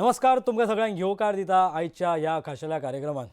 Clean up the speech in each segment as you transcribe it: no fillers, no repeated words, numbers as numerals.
नमस्कार तुमकां सगळ्यांक येवकार दिता आयच्या ह्या खाशेल्या कार्यक्रमात।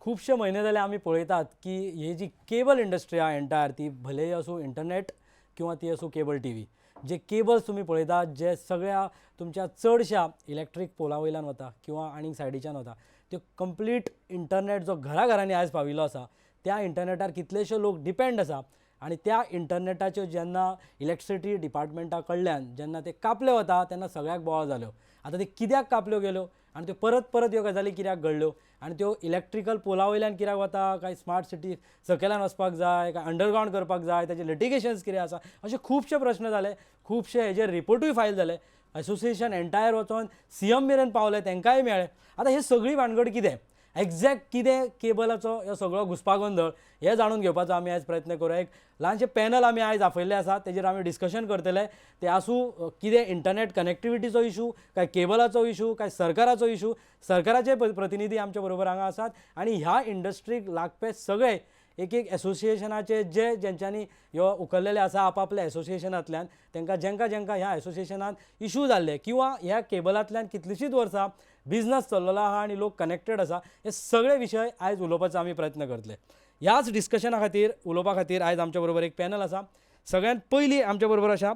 खूबशे म्हयने जाले आमी पळयतात की ही जी केबल इंडस्ट्री आहे एंटायर ती भले असो इंटरनेट किंवा ती असो केबल टीव्ही जे केबल्स तुम्ही पळयतात जे सगळ्या तुमच्या चडशा इलेक्ट्रीक पोला वयल्यान वता किंवा आनीक सायडीच्यान वता त्यो कंप्लीट इंटरनेट जो घराघरांनी आयज पाविल्लो आसा त्या इंटरनेटार कितलेशे लोक डिपेंड आसा आणि त्या इंटरनेटाच्यो जेन्ना इलेक्ट्रिसिटी डिपार्टमेंटा कडल्यान जेन्ना ते कापले वता तेन्ना सगळ्याक बोवाळ जाल्यो। आता ते कित्याक कापल्यो गेल्यो आणि त्यो परत परत ह्यो गजाली कित्याक घडल्यो आणि त्यो इलेक्ट्रिकल पोला वयल्यान कित्याक वता, काय स्मार्ट सिटी सकयल्यान वचपाक जाय, काय अंडरग्रावंड करपाक जाय, त्याचे लिटिगेशन्स कितें आसा, असे खूबशे प्रश्न जाले, खूबशे हेजे रिपोर्टूय फायल जाले। असोसिएशन एंटायर वचोन सीएम मेरेन पावले, तांकांय मेळ्ळे। आता हे सगळी भानगड कितें एक्झॅक्ट कितें केबलाचो हो सगळो घुसपागोंदळ हे जाणून घेवपाचो आमी आयज प्रयत्न करूया। एक ल्हानशें पॅनल आमी आयज आपयल्लें आसा, तेजेर आमी डिस्कशन करतले। ते आसूं कितें इंटरनेट कनेक्टिविटीचो इशू, काय केबलाचो इशू, काय सरकाराचो इशू। सरकाराचे प्रतिनिधी आमच्या बरोबर हांगा आसात आणि ह्या इंडस्ट्रीक लागपी सगळे एक एक असोसिएशनाचे जे जेंच्यांनी ह्यो उखल्लेले आसा आपापल्या असोसिएशनांतल्यान तांकां जेंका ह्या असोसिएशनान इशू जाल्ले किंवा ह्या केबलांतल्यान कितलींशींच वर्सां बिझनस चल्लेलो आहा आणि लोक कनेक्टेड आसा, हे सगळे विशय आयज उलोवपाचो आमी प्रयत्न करतले। ह्याच डिस्कशना खातीर उलोवपा खातीर आयज आमच्या बरोबर एक पॅनल आसा। सगळ्यात पयलीं आमच्या बरोबर आसा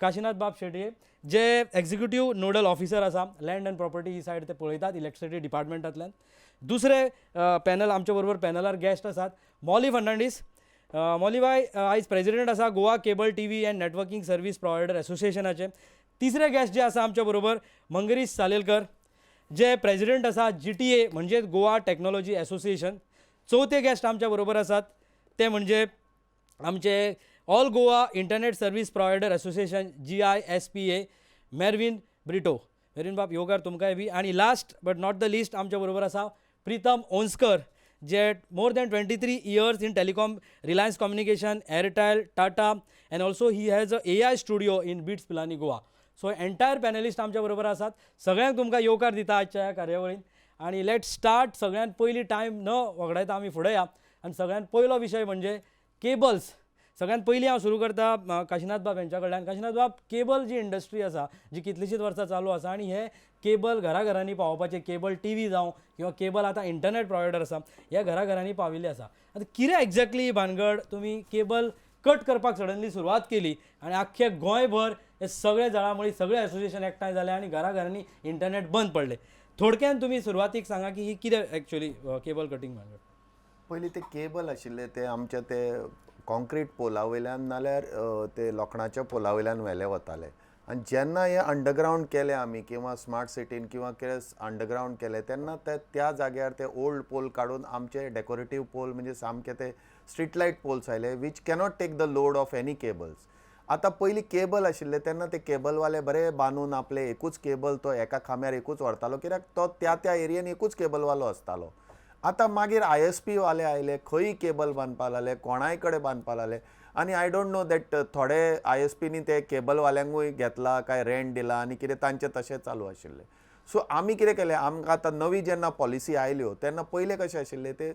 काशीनाथ बाब शेटये, जे एक्झिक्युटिव्ह नोडल ऑफिसर आसा लँड एंड प्रॉपर्टी ही सायड ते पळयतात इलेक्ट्रिसिटी डिपार्टमेंटांतल्यान। दुसरे पॅनल आमच्या बरोबर पॅनलार गेस्ट आसात मौली फर्नांडीस। मौली बाय आयज प्रेसिडेंट आसा Goa cable TV and networking service provider असोसिएशनाचे। तिसरे गेस्ट जे आसा आमच्या बरोबर मंगरीश सालेलकर, जे प्रेसिडेंट आसा GTA म्हणजे गोवा टेक्नॉलॉजी असोसिएशन। चौथे गेस्ट आमच्या बरोबर आसात ते म्हणजे आमचे all Goa internet service provider association GISPA मेरविन Brito. मेरविन बाब येवकार तुमकांय बी। आणि last but not the list आमच्या बरोबर आसा प्रीतम ओंस्कर, जे more than 23 years in telecom, Reliance Communication, Airtel, Tata, and also he has a AI studio in Beats Pilani, Goa. So entire panellist आमच्या बरोबर आसात। सगळ्यांक तुमकां येवकार दिता आजच्या ह्या कार्यावळीन आणि लेट स्टार्ट। सगळ्यात पयलीं टायम न वगडायता आमी फुडें या आणि सगळ्यात पयलो विशय म्हणजे केबल्स। सगळ्यात पयलीं हांव सुरू करता काशीनाथ बाब यांच्या कडल्यान। काशीनाथ बाब, केबल जी इंडस्ट्री आसा जी कितलीशींच वर्सां चालू आसा आणि हे केबल घराघरांनी पावोवपाचे, केबल टीव्ही जावं किंवा केबल आता इंटरनेट प्रोवायडर आसा ह्या घराघरांनी पाविल्ले आसा। आता कितें एक्झॅक्टली ही भानगड तुमी केबल कट करपाक सडनली सुरवात केली आणि आख्खे गोंयभर हे सगळे जळामळी सगळे असोसिएशन एकठांय जाले आणि घराघरांनी इंटरनेट बंद पडले। थोडक्यान तुमी सुरवातीक सांगा की ही कितें एक्चुअली केबल कटिंग भानगड। पयलीं ते केबल आशिल्ले ते आमचे ते कॉन्क्रीट पोला वयल्यान नाल्यार ते लोखणाच्या पोला वयल्यान व्हेले वताले आनी जेन्ना हे अंडरग्रावंड केले आमी किंवा स्मार्ट सिटीन किंवा कितें अंडरग्रावंड केले तेन्ना त्या जाग्यार ते ओल्ड पोल काडून आमचे डेकोरेटीव पोल म्हणजे सामके ते स्ट्रीट लायट पोल्स आयले which cannot take the load of any cables. आतां पयलीं केबल आशिल्ले तेन्ना ते केबलवाले बरे बांदून आपले एकूच केबल तो एका खांब्यार एकूच व्हरतालो कित्याक तो त्या एरियेन एकूच केबलवालो आसतालो। आतां मागीर ISP वाले आयले, खंय केबल बांदपाक लागले, कोणाय कडेन बांदपाक लागले आनी आय डोंट नो दॅट थोडे ISPनी ते केबलवाल्यांकूय घेतला काय रेंट दिला आनी कितें तांचें तशें चालू आशिल्लें। सो आमी कितें केलें, आमकां आतां नवी जेन्ना पॉलिसी आयल्यो तेन्ना पयलें कशें आशिल्लें ते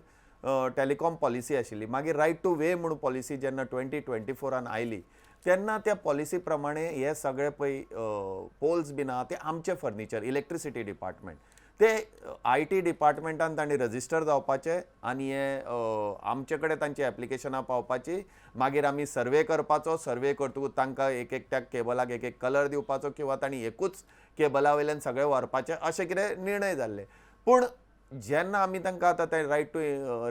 टॅलिकॉम पॉलिसी आशिल्ली, मागीर रायट टू वे म्हणून पॉलिसी जेन्ना 2024 आयली तेन्ना त्या पॉलिसी प्रमाणे हे सगळे पळय पोल्स बीन आहा ते आमचे फर्निचर इलेक्ट्रिसिटी डिपार्टमेंट ते IT डिपार्टमेंटान तांणी रजिस्टर जावपाचे आनी हे आमचे कडेन तांची एप्लिकेशनां पावपाची, मागीर आमी सर्वे करपाचो, सर्वे करतकूच तांकां एक एकट्या केबलाक एक एक कलर दिवपाचो किंवा तांणी एकूच केबला वयल्यान सगळे व्हरपाचे अशें कितें निर्णय जाल्ले। पूण जेन्ना आमी तांकां आतां ते रायट टू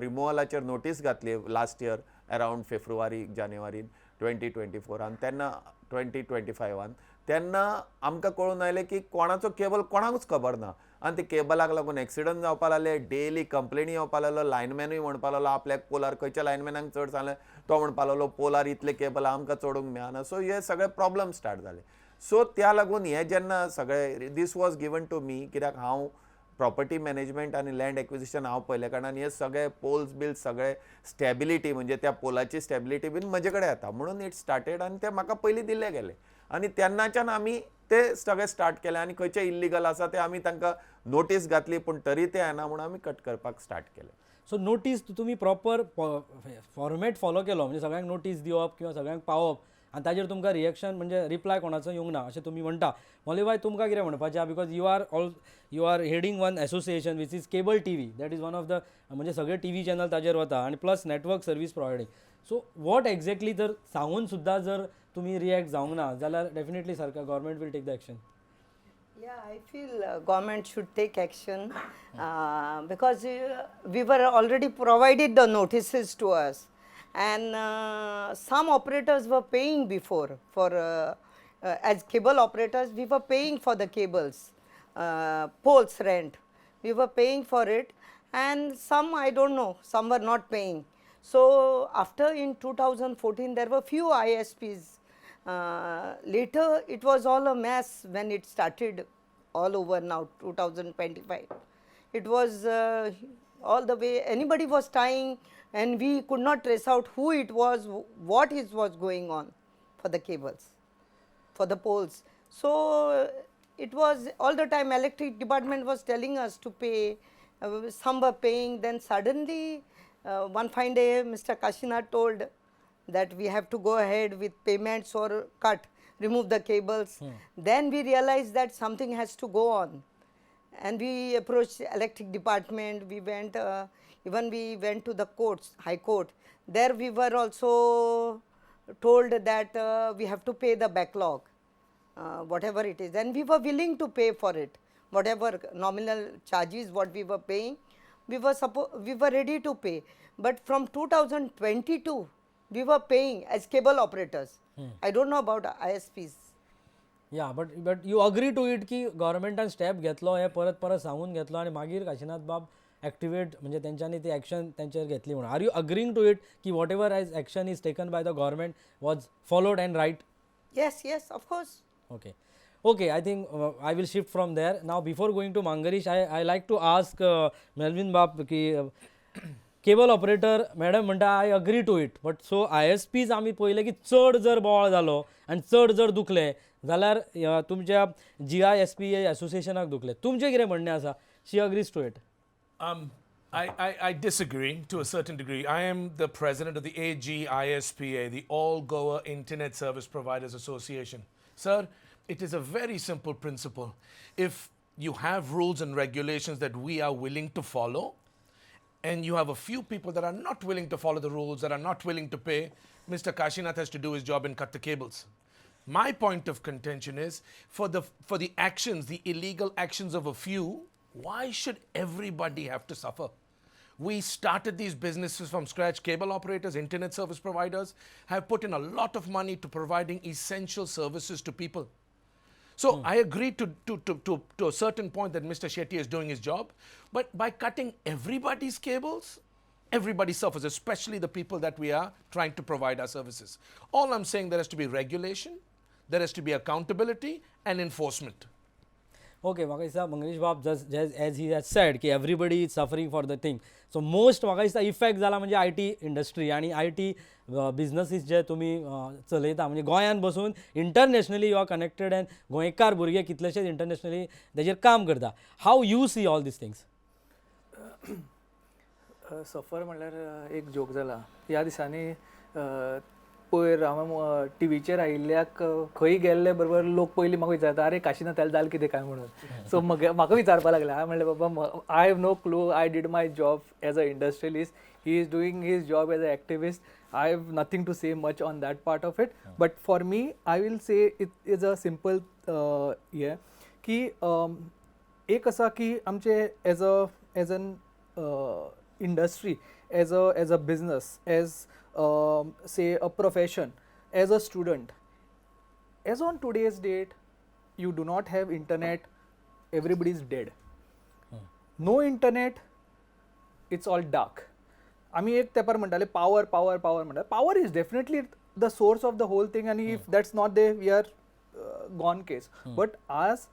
रिमुवलाचेर नोटीस घातली लास्ट इयर अरावंड फेब्रुवारी जानेवारीन 2024 तेन्ना 2025 तेन्ना आमकां कळून आयलें की कोणाचो केबल कोणाकूच खबर ना आनी ते केबलाक लागून एक्सिडंट जावपाक लागले, डेली कंप्लेनी येवपाक लागलो, लायनमॅनूय म्हणपाक लागलो आपल्याक पोलार खंयच्या लायनमॅनाक चड सांगलें तो म्हणपाक लागलो पोलार इतले केबल आमकां चडोवंक मेळना। सो हे सगळे प्रॉब्लम स्टार्ट जाले। सो त्या लागून हे जेन्ना सगळे this was given to me, कित्याक हांव प्रॉपर्टी मॅनेजमेंट आनी लँड एक्विजिशन हांव पयले कारणान हे सगळे पोल्स बिल्स सगळे स्टॅबिलिटी म्हणजे त्या पोलाची स्टॅबिलिटी बीन म्हजे कडेन येता म्हणून इट स्टार्टेड आनी ते म्हाका पयलीं दिल्ले गेले आनी तेन्नाच्यान आमी ते सगळे स्टार्ट केले आनी खंयचे इल्लीगल आसा ते आमी तांकां नोटीस घातली पूण तरी ते येना म्हणून आमी कट करपाक स्टार्ट केले। सो नोटीस तुम्ही प्रॉपर फॉर्मेट फॉलो केलो म्हणजे सगळ्यांक नोटीस दिवप किंवा सगळ्यांक पावप आनी ताजेर तुमकां रिएक्शन म्हणजे रिप्लाय कोणाचो येवंक ना अशें तुमी म्हणटा. मौली भाई तुमकां कितें म्हणपाचें, because you are heading one association which is cable TV, that is one of the म्हणजे सगळे टीव्ही चॅनल ताजेर वता आनी plus network service providing. So what exactly जर सांगून सुद्दां जर तुमी रिएक्ट जावंक ना जाल्यार डेफिनेटली सरकार government will take the action. Yeah, I feel government should take action because we were already provided the notices to us, and some operators were paying before for as cable operators we were paying for the cables, poles rent, we were paying for it, and some I don't know, some were not paying. So after in 2014 there were few ISPs. Later it was all a mess when it started all over now 2025. It was all the way anybody was trying, and we could not trace out who it was, what is was going on for the cables, for the poles. So it was all the time electric department was telling us to pay, some were paying, then suddenly one fine day Mr. Kashinath told that we have to go ahead with payments or remove the cables. Then we realized that something has to go on, and we approached electric department. We went even we went to the courts, high court. There we were also told that we have to pay the backlog, whatever it is, and we were willing to pay for it, whatever nominal charges what we were paying, we were ready to pay. But from 2022 we were paying as cable operators. I don't know about ISPs. या but you agree to it की गव्हर्मेंटान step घेतलो हे परत परत सांगून घेतलो आणि मागीर काशीनाथ बाब ॲक्टिवेट म्हणजे त्यांच्यानी ती ॲक्शन त्यांचेर घेतली म्हणून. Are you agreeing to it की whatever as action is taken by the government was followed and right? Yes, of course. Okay, I think I will shift from there. Now before going to Mangarish, I like to ask Melvin Bab ki cable operator madam म्हणटा I agree to it, but so ISPs आमी पळयलें की चड जर बोवाळ जालो आनी चड जर दुखले जाल्यार तुमच्या GISPA एसोसिएशनाक दुखले. तुमचें कितें म्हणणें आसा? She agrees to it. I disagree to a certain degree. I am the president of the AGISPA, the All Goa Internet Service Providers Association. Sir, it is a very simple principle. If you have rules and regulations that we are willing to follow, and you have a few people that are not willing to follow the rules, that are not willing to pay, Mr. Kashinath has to do his job and cut the cables. My point of contention is for the actions, the illegal actions of a few, why should everybody have to suffer? We started these businesses from scratch. Cable operators, internet service providers have put in a lot of money to providing essential services to people. So I agree to a certain point that Mr. Shetty is doing his job, but by cutting everybody's cables, everybody suffers, especially the people that we are trying to provide our services. All I'm saying, there has to be regulation, there has to be accountability and enforcement. Okay, म्हाका दिसता मंगेश बाब just as he has said की everybody is suffering for the thing. So most म्हाका दिसता effect जाला म्हणजे IT industry आणि IT businesses जे तुमी चलयता म्हणजे गोंयान बसून internationally you are connected and गोंयकार भुरगे कितलेशेच इंटरनॅशनली तेजेर काम करता. How you see all this things? Suffer म्हणल्यार एक जोक जाला. ह्या दिसांनी पयर हांव टिवीचेर आयिल्ल्याक खंय गेल्ले बरोबर लोक पयलीं म्हाका विचारता अरे काशीनाथाल जालें कितें काय म्हणून. सो म्हाका विचारपा लागले. हांवें म्हणलें बाबा I have no clue, I did my job as a industrialist, he is doing his job as a activist. I have nothing to say much on that part of it, but for me I will say it is a simple की एक असा की आमचे as an industry, as a business, as say a profession, as a student, as on today's date you do not have internet, everybody is dead. No internet, it's all dark. आम्ही एक तेंपार म्हणटाले power म्हणटा. Power is definitely the source of the whole thing, आनी if that's not there we are gone case. But आज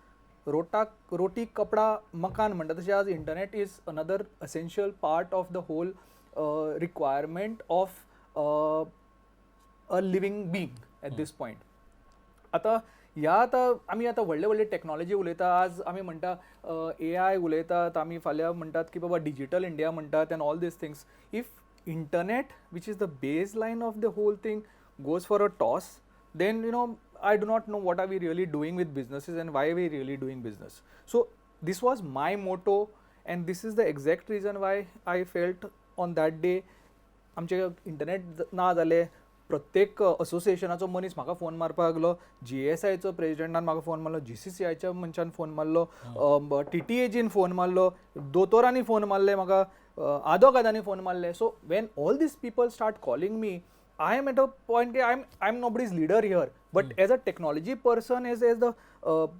रोटी कपडा मकान म्हणटा तशें आज internet is another essential part of the whole requirement of a living being at this point. आतां आमी व्हडले टॅक्नॉलॉजी उलयता. आज आमी म्हणटा AI उलयतात, आमी फाल्यां म्हणटात की बाबा डिजिटल इंडिया म्हणटात and all this things. If internet which is the base line of the whole thing goes for a toss, then I do not know what are we really doing with businesses and why are we really doing business. So this was my motto, and this is the exact reason why I felt on that day आमचे internet ना जाले. प्रत्येक असोसिएशनाचो मनीस म्हाका phone मारपाक लागलो, GSIचो प्रेजिडेंटान म्हाका phone मारलो, GCCIच्या मनशान फोन मारलो, TTAGन फोन मारलो, दोतोरांनी फोन मारले म्हाका, आदोगादांनी फोन मारले. So when all these people start calling me, I am at a point that I'm nobody's leader here, but as a technology person, as the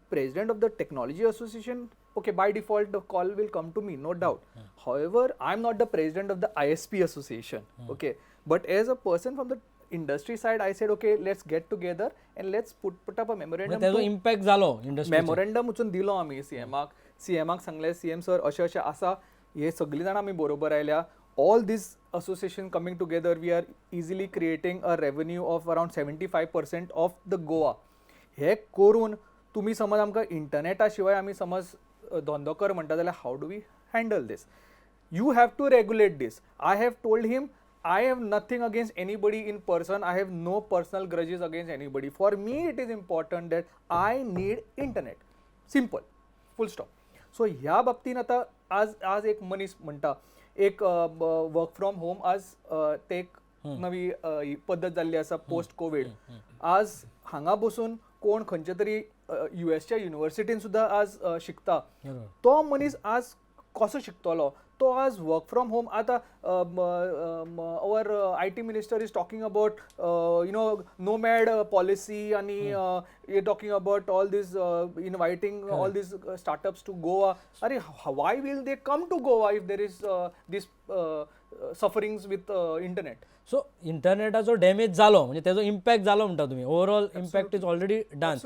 president of the technology association, okay, by default the call will come to me, no doubt. However, I'm not the president of the ISP association, okay, but as a person from the industry side, I said, okay, let's get together and let's put up a memorandum. त्याचो impact जालो industry. Memorandum वचून दिलो आमी सीएमाक सांगले, CM sir अशें आसा, हे सगळीं जाणां आमी बरोबर आयल्या. All these association coming together, we are easily creating a revenue of around 75% of the Goa. हे करून तुम्ही समज आमकां इंटरनेटा शिवाय आमी समज धंदो कर म्हणटा जाल्यार how do we handle this? You have to regulate this. I have told him I have nothing against anybody in person. I have no personal grudges against anybody. For me, it is important that I need internet. Simple. Full stop. So ह्या बाबतीन आता आज एक मनीस म्हणटा एक work from home आज ते एक नवी पद्धत जाल्ली आसा पोस्ट कोविड. आज हांगा बसून कोण खंयचे तरी USच्या युनिव्हर्सिटीन सुद्धा आज शिकता, तो मनीस आज कसो शिकतलो? तो आज वर्क फ्रॉम होम. आता our IT minister is talking about nomad policy आणि talking about all this inviting all these startups to Goa. अरे why will they come to Goa if there is this sufferings with internet? So इंटरनेटाचो damage जालो म्हणजे त्याचो impact जालो म्हणटा तुम्ही. Overall impact is already done.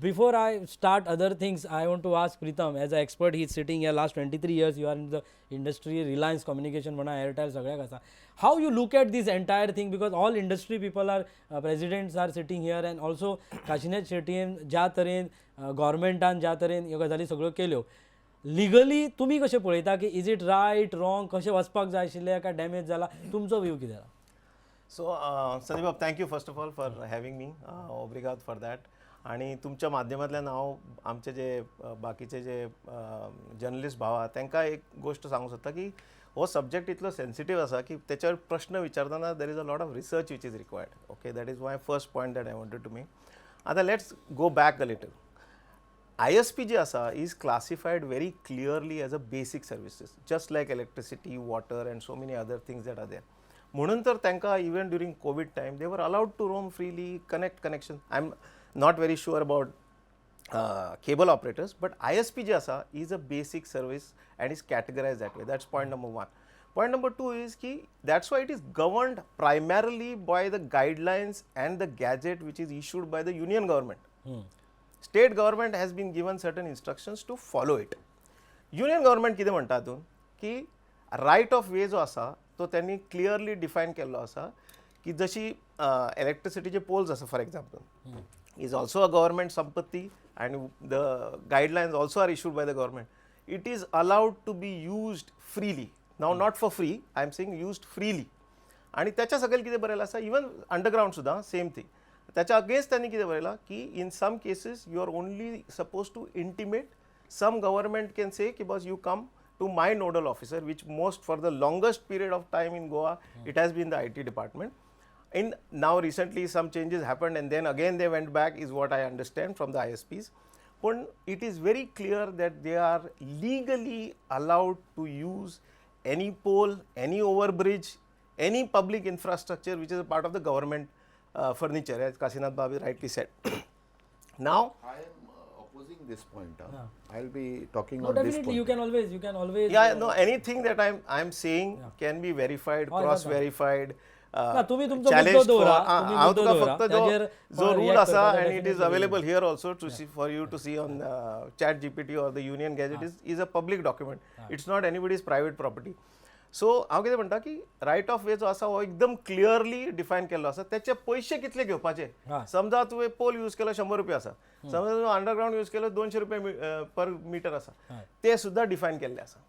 Before I start other things, I want to ask Pritam, as a expert he is sitting here last 23 years, you are in the industry, Reliance communication म्हणा, Airtel सगळ्याक आसा. How you look at this entire thing? Because all industry people are presidents are sitting here, and also Kashinath शेट्टीन ज्या तरेन गव्हर्मेंटान ज्या तरेन ह्यो गजाली सगळ्यो केल्यो, लिगली तुम्ही कशें पळयता की इज इट रायट, रॉंग, कशें वचपाक जाय आशिल्लें, काय डॅमेज जाला? तुमचो व्यू कितें जाला? सो संदीप बाब, thank you first of all for having me, ओब्रिगाद फॉर दॅट. आणि तुमच्या माध्यमांतल्यान हांव आमचे जे बाकीचे जे जर्नलिस्ट भाव आहा तांकां एक गोष्ट सांगूंक सोदता की हो सब्जेक्ट इतलो सेन्सिटीव आसा की त्याच्यावर प्रश्न विचारतना there is a lot of research which is required. Okay, that is my first point that I wanted to make. आतां let's go back a little. ISP जी आसा is classified very clearly as a basic services, just like electricity, water and so many other things that are there. म्हणून तर तांकां even during COVID time they were allowed to roam freely, connect connection. I'm not very sure about cable operators, but ISP ji asa is a basic service and is categorized that way. That's point number one. Point number two is ki that's why it is governed primarily by the guidelines and the gadget which is issued by the union government. State government has been given certain instructions to follow it. Union government कितें म्हणटा हातून की right of वे जो आसा तो त्यांनी clearly define केल्लो आसा की जशी इलेक्ट्रिसिटीचे पोल्स आसा for example is also a government sampatti and the guidelines also are issued by the government. It is allowed to be used freely. Now not for free, I am saying used freely. आणि त्याच्या सकयल कितें बरयलां आसा, even underground सुद्दां same thing. त्याच्या against त्यांनी कितें बरयलां की in some cases you are only suppose to intimate. Some government can say की बस you come to my nodal officer, which most for the longest period of time in Goa it has been the IT department. In now recently some changes happened and then again they went back is what I understand from the ISPs. But it is very clear that they are legally allowed to use any pole, any overbridge, any public infrastructure which is a part of the government furniture, as Kasinath Babu rightly said. Now I am opposing this point. I'll be talking No, on this definitely point. you can always yeah, no, anything that I'm saying can be verified, cross verified. ना तुम्ही तुमचो मुद्दो दवरा, तुम्ही हांव मुद्दो तुका दवरा, फक्त ताजेर जो रूल react आसा करपाचो and it is definitely available here also to see for you to see on chat GPT or the union gadget is a public document. It's not anybody's private property. So हांव कितें म्हणटा की right of वे जो आसा हो एकदम clearly define केल्लो आसा. त्याचे पयशे कितले घेवपाचे. समजा तुवें पोल यूज केलो 100 रुपया आसा, समजा तुवें अंडरग्राउंड यूज केलो 200 रुपया पर मीटर आसा, ते सुद्दां डिफायन केल्ले आसा.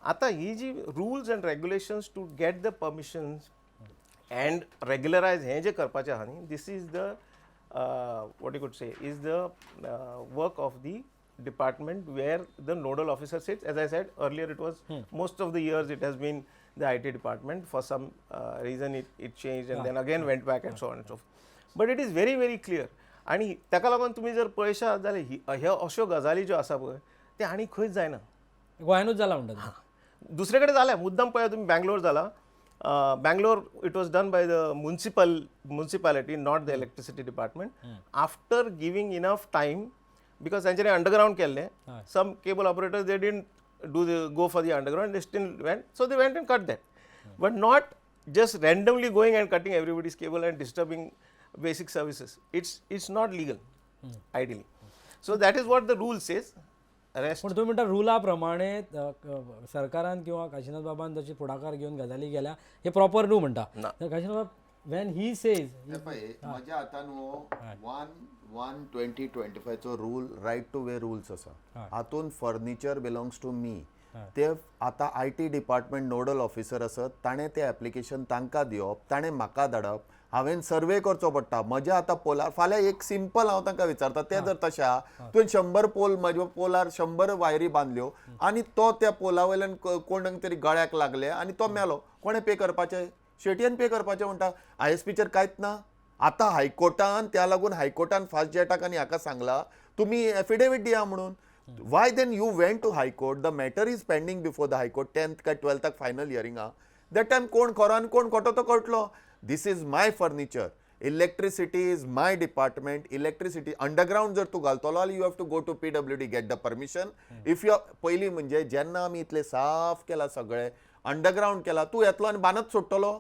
आतां ही जी rules and regulations to get the permissions and regularise हें जें करपाचें आहा न्ही, this is the what you could say is the work of the department where the nodal officer sits. As I said earlier, it was most of the years it has been the IT department. For some reason it changed and then again went back and so on and so forth. But it is very very clear. आणि ताका लागून तुम्ही जर पळयशात जाल्यार ह्यो अश्यो गजाली ज्यो आसा पळय ते आनी खंयच जायना. गोंयानूच जाला म्हणटात. दुसरे कडेन जाल्या मुद्दम पळया तुम्ही बँगलोर जाला. Bangalore, it was done by the municipality, not the electricity department. After giving enough time, because तांच्यानी underground केल्ले, some cable operators they didn't go for the underground, they still went, so they went and cut that. But not just randomly going and cutting everybody's cable and disturbing basic services. It's not legal, ideally. So that is what the rule says. Rest. पण तुम्ही म्हणता रुला प्रमाणे सरकारान किंवा काशीनाथ बाबान जशी पुढाकार घेऊन गजाली गेल्या हे प्रॉपर न्हू म्हणटा. काशीनाथ बाब when he says माझ्या हातान 1/1/2025 चो rule right to way rules आसा. हातून फर्निचर बिलोंग्स टू मी. ते आता IT डिपार्टमेंट नोडल ऑफिसर आसत ताणें तें एप्लिकेशन तांकां दिवप, ताणें म्हाका धाडप, हांवें सर्वे करचो पडटा. म्हज्या आतां पोलार फाल्यां एक सिंपल हांव तांकां विचारता ते जर तशें आहा तुवें 100 पोल म्हज्या पोलार 100 वायरी बांदल्यो आनी तो त्या पोला वयल्यान कोणाक तरी गळ्याक लागले आनी तो मेलो, कोणें पे करपाचें? शेटयेन पे करपाचें म्हणटा. ISPचेर कांयच ना. आतां हायकोर्टान त्या लागून हायकोर्टान फास्ट जेटाक आनी हाका सांगला तुमी एफिडेवीट दिया म्हणून. Why then you went to High Court? The matter is pending before the High Court. 10th का 12th final hearing ha. That time कोण खरो आनी कोण खोटो तो कळटलो. This is my furniture. Electricity is my department. Electricity underground जर तू घालतलो you have to go to PWD get the permission. If you पयली म्हणजे जेन्ना आमी इतले साफ केला सगळे अंडरग्राउंड केला तू येतलो आनी बांदत सोडटलो.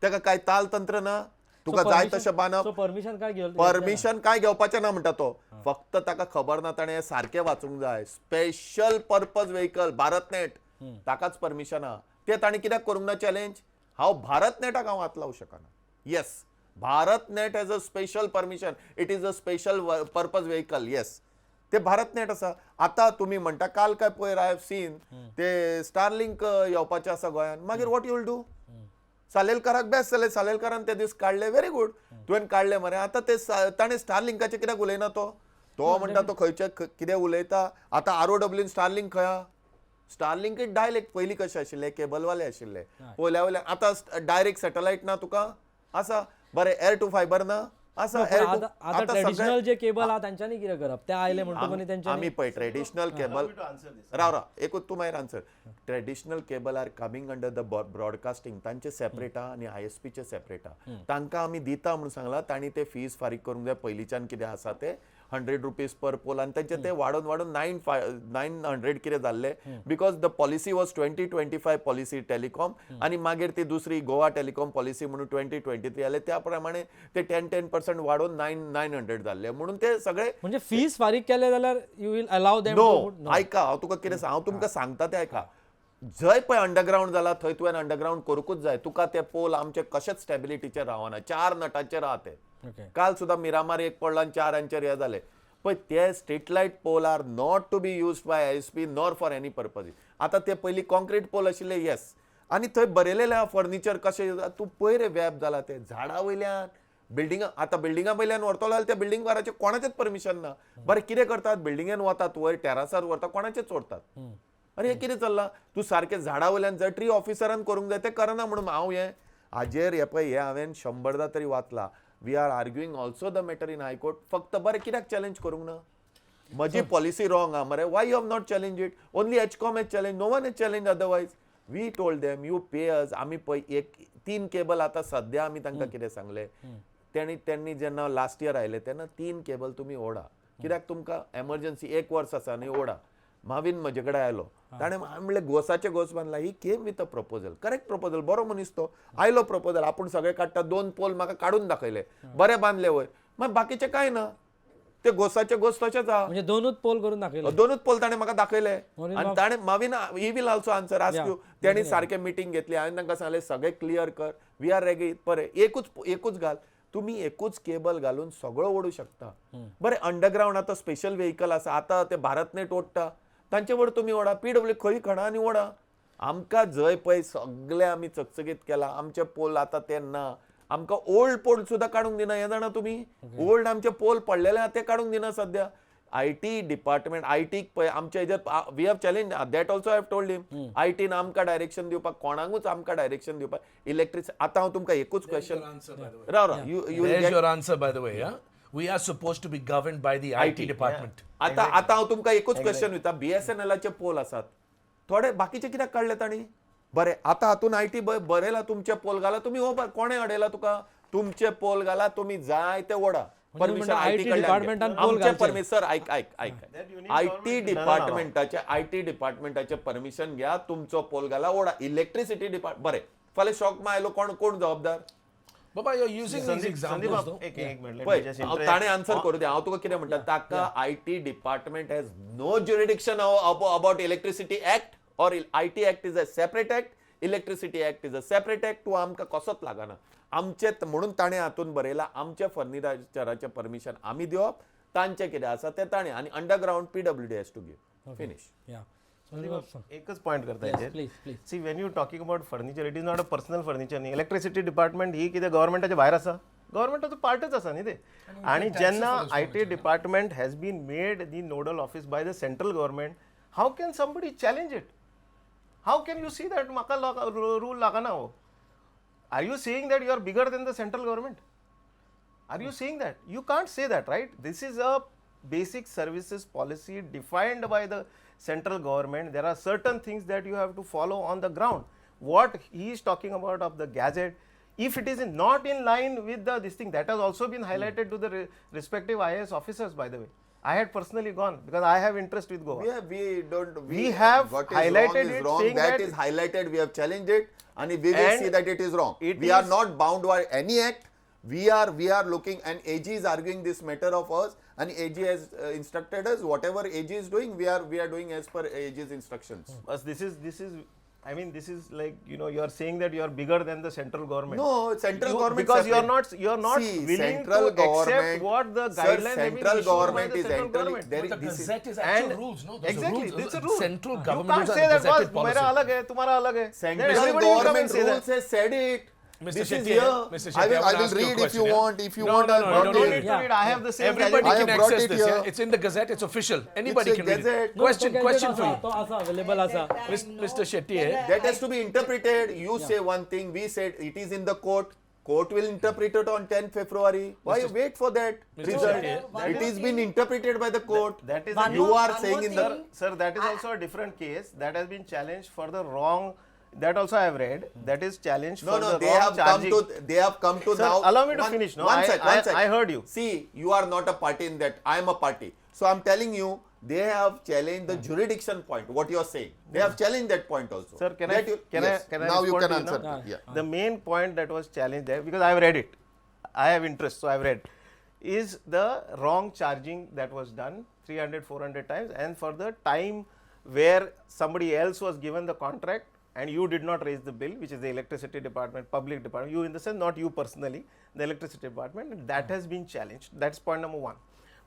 तेका काय ताल तंत्र ना. तुका जाय तशें बांदप. परमिशन काय घेवलं? परमिशन काय घेवपाचें ना म्हणटा तो. फक्त ताका खबर ना ताणें सारकें वाचूंक जाय. स्पेशल पर्पज व्हेकल भारतनेट ताकाच परमिशन आहा. ते ताणें कित्याक करूंक ना चॅलेंज? हांव भारतनेटाक हांव हात लावूं शकना. Yes, BharatNet as a special permission. It is a special purpose vehicle. Yes, ते भारतनेट आसा. आतां तुमी म्हणटा काल काय पयर आय हॅव सीन ते स्टारलिंक येवपाचें आसा गोंयान. मागीर वॉट यू विल डू? सालेलकाराक बेस्ट जालें. सालेलकारान ते दीस काडले, व्हेरी गूड. तुवें काडले मरे. आतां ते ताणें स्टारलिंकाचें कित्याक उलयना तो म्हणटा तो खंयचे कितें उलयता. आतां ROWन स्टारलिंक खंय आहा? स्टारलिंक डायरेक्ट पयलीं कशें आशिल्ले केबलवाले आशिल्ले पयल्या वयल्यान. आतां डायरेक्ट सॅटेलायट ना तुका आसा. बरें एअर टू फायबर ना आसा. आता ट्रेडिशनल जे केबल आहा तांच्यांनी कितें करप? ते आयले म्हणटकूच तेंच्यांनी आमी पळय ट्रेडिशनल केबल राव एकूच तूं मागीर answer. Traditional cable are coming under the broadcasting. तांचे सेपरेट आहा आनी ISPचे सेपरेट आहा. तांकां आमी दिता म्हणून सांगला. तांणी ते फीज फारीक करूंक जाय पयलींच्यान कितें आसा ते 100 रुपीज पर पोल आनी तेंचे ते वाडोवन 900 कितें जाल्ले. Because the policy was 2025 policy telecom आनी मागीर ती दुसरी गोवा टेलिकॉम पॉलिसी म्हणून 2023 जाले. त्या प्रमाणे ते 10% वाडोवन 900 जाल्ले म्हणून ते सगळे. म्हणजे फीज फारीक केले जाल्यार you will allow them? No, ऐका हांव तुका कितें हांव तुमकां सांगता तें ऐका. जंय पळय अंडरग्राउंड जाला थंय तुवें अंडरग्राउंड करूंकूच जाय. तुका ते पोल आमचे कशेच स्टॅबिलिटीचेर रावना. 4 नटाचेर आहा ते. काल सुद्दां मिरामार एक पडला आनी 4 हे जाले पळय. ते street light pole are not to be used by ISP nor for any purpose. आतां ते पयलीं कॉन्क्रीट पोल आशिल्ले. येस, आनी थंय बरयलेले आहा फर्निचर कशें. तूं पळय रे वेब जाला ते झाडां वयल्यान बिल्डिंगा. आतां बिल्डिंगा वयल्यान व्हरतलो जाल्यार त्या बिल्डिंग वाराचें कोणाचेच परमिशन ना. बरें कितें करतात? बिल्डिंगेन वतात वयर टॅरासार व्हरतात कोणाचेच सोडतात. अरे हे कितें चल्लां? तूं सारकें झाडां वयल्यान जर ट्री ऑफिसरान करूंक जाय ते करना म्हणून हांव हाजेर हे पळय हे हांवें 100दा तरी वाचला. We are arguing also the matter in high court. फक्त बरें कित्याक चॅलेंज करूंक ना? म्हजी पॉलिसी रॉंग आहा मरे. Why you have not challenge it? Only HCOM has challenge. No one has challenge otherwise. We told them you pay us. आमी पळय 3 केबल आतां सद्या आमी तांकां कितें सांगलें त्यांनी जेन्ना लास्ट इयर आयले तेन्ना 3 केबल तुमी ओडा. कित्याक तुमकां एमर्जन्सी 1 वर्स आसा न्ही ओडा. मावीन म्हजे कडेन आयलो. ताणें म्हणलें घोसाचे घोस बांदला. He came with a proposal. Correct proposal. बरो मनीस तो. आयलो प्रपोजल. आपूण सगळे काडटा. 2 पोल म्हाका काडून दाखयले. बरें बांदले वयर. मागीर बाकीचे कांय ना. ते घोसाचे घोस तशेंच आहा. म्हणजे 2च पोल करून दाखयले. 2च पोल ताणें म्हाका दाखयले. आनी ताणें मावीन he will also answer ask you. तेणी सारकें मिटींग घेतली. हांवें तांकां सांगलें सगळें क्लियर कर. We are ready. बरें एकूच घाल. तुम्ही एकूच केबल घालून सगळं ओडू शकता. बरें अंडरग्राउंड आतां स्पेशल व्हेकल आसा. आतां ते भारतनेट ओडटा तांचे वर तुमी ओडा. PWD खंय खणा आनी ओडा. आमकां जंय पळय सगळे आमी चकचकीत केला. आमचे पोल आतां ते ना. आमकां ओल्ड पोल सुद्दां काडूंक दिना हे जाणा तुमी ओल्ड आमचे पोल पडलेले आहा ते काडूंक दिना सद्या IT डिपार्टमेंट आयटीक पळय आमच्या हेजेर we have challenge that also have told him आयटीन आमकां डायरेक्शन दिवपाक कोणाकूच आमकां डायरेक्शन दिवपाक इलेक्ट्रिसिटी आतां हांव तुमकां एकूच question Rao you There's your answer, by the way. Yeah, we are supposed to be governed by the IT department. आतां हांव तुमकां एकूच क्वेश्चन विचारता BSNLचे पोल आसात थोडे बाकीचे कित्याक काडले तांणी बरें आतां हातून IT बरयला तुमचे पोल घाला तुमी हो कोणें अडयला तुका तुमचे पोल घाला तुमी जाय ते ओडा परमिशन IT डिपार्टमेंटान पोल आमचे घालचे. परमिशन IT डिपार्टमेंटाचे परमिशन घ्या तुमचो पोल घाला ओडा इलेक्ट्रिसिटी डिपार्टमेंट बरें फाल्यां शॉक मायलो कोण जबाबदार Baba, you're using these Sandeep examples, बाब, though. एक मिनिट पळय ताणें आन्सर करूं दे हांव तुका कितें म्हणटा ताका IT department has no jurisdiction about electricity act और IT act is a separate act electricity act is a separate act तूं आमकां कसोच लागना आमचे म्हणून ताणें हातून बरयला आमचे फर्निचराचें परमिशन आमी दिवप तांचें कितें आसा तें ताणें आनी underground PWD has to give finish या एकच पॉइंट करता येते please see when you talking about furniture it is not a personal furniture न्ही इलेक्ट्रिसिटी डिपार्टमेंट ही कितें गव्हर्मेंटाच्या भायर आसा गव्हर्मेंटाचो पार्टच आसा न्ही ते आनी जेन्ना IT department has been made the nodal office by the central government how can somebody challenge it how can you see that म्हाका रूल लागना हो are you saying that you are bigger then the central government are you saying that you can't say that right this is a basic services policy defined by the central government. There are certain things that you have to follow on the ground. What he is talking about of the gadget, if it is not in line with the this thing, that has also been highlighted to the respective IAS officers, by the way. I had personally gone because I have interest with Goa. Yeah, we have what is highlighted wrong is it, wrong. saying That that- is highlighted. We have challenged it, and we will And see that it is wrong. it We are is- not bound by any act. We are looking, and AG is arguing this matter of us, and AG has instructed us. Whatever AG is doing, we are doing as per AG's instructions. But this is I mean this is like you know you are saying that you are bigger than the central government. No, central government because you are separate. not See, willing central to accept government, what the sir, guidelines have been central issued by government the is central entirely government. there But the is- this is- Gazette is actual And rules, no? Those exactly, are rules. it's a rule. Central You government can't rules say are that gazetted boss मेरा policy. अलग है तुम्हारा अलग है. Then Central everybody will come and government say that. rules has said it. Mr. This is Shetty, here. Mr. I Shetty, will I will ask you a read if question, you yeah? want. If you No, want, no, I'll no, brought you No don't need it. to read. I have the same Everybody gadget. I can have brought access it this. here. Yeah? It's in the Gazette. It's official. Anybody a can read it. Gazette. Question for you. तो available असा Mr. Shetty, That has to be interpreted. You say one thing, we said it is in the court. Court will interpret it on 10th February. Why you wait for that Mr. result? Shetty, It is been interpreted by the court. That is You are one saying more in the thing. Sir, that is also a different case that has been challenged for the wrong. That also I have read. That is challenged no, for no, the they wrong have charging. come to Sir, now. allow me to finish. No, one I sec. heard you. See, you are not a party in that. I am a party. So I'm telling you, they have challenged the jurisdiction point. What you are saying, they have challenged that point also. Sir, can That I you- can yes. I can I now you respond can to answer. now? Yeah. The main point that was challenged there because I have read it. I have interest, so I have read. Is the wrong charging that was done 300, 400 times, and for the time where somebody else was given the contract and you did not raise the bill, which is the electricity department, public department, you in the sense, not you personally, the electricity department, and that has been challenged. That's point number one.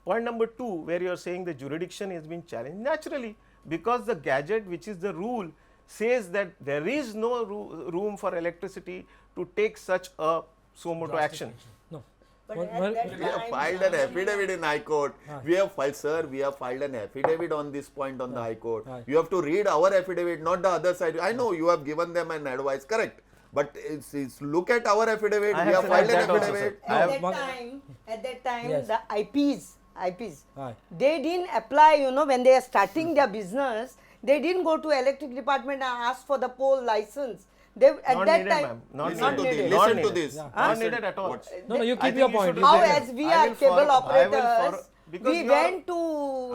Point number two, where you are saying the jurisdiction has been challenged, naturally, because the gadget, which is the rule, says that there is no room for electricity to take such a suo moto action. no But Well, at that We have time, filed an affidavit in High Court. We have filed, sir, we have filed an affidavit on this point on the High Court. You have to read our affidavit, not the other side. I know you have given them an advice, correct. But it's look at our affidavit. I We have have filed said an that also, affidavit. sir. I have- at that time, Yes. the IPs, Aye. they didn't apply, when they are starting their business, they didn't go to electric department and ask for the pole license. They, at Not that needed, time, ma'am. Not Listen to needed. this. Not Listen to needed. this. Not needed at all. What's- no you I keep think your you point should you how say read it. as we I are will cable follow- I will operators, follow- because we you are- went to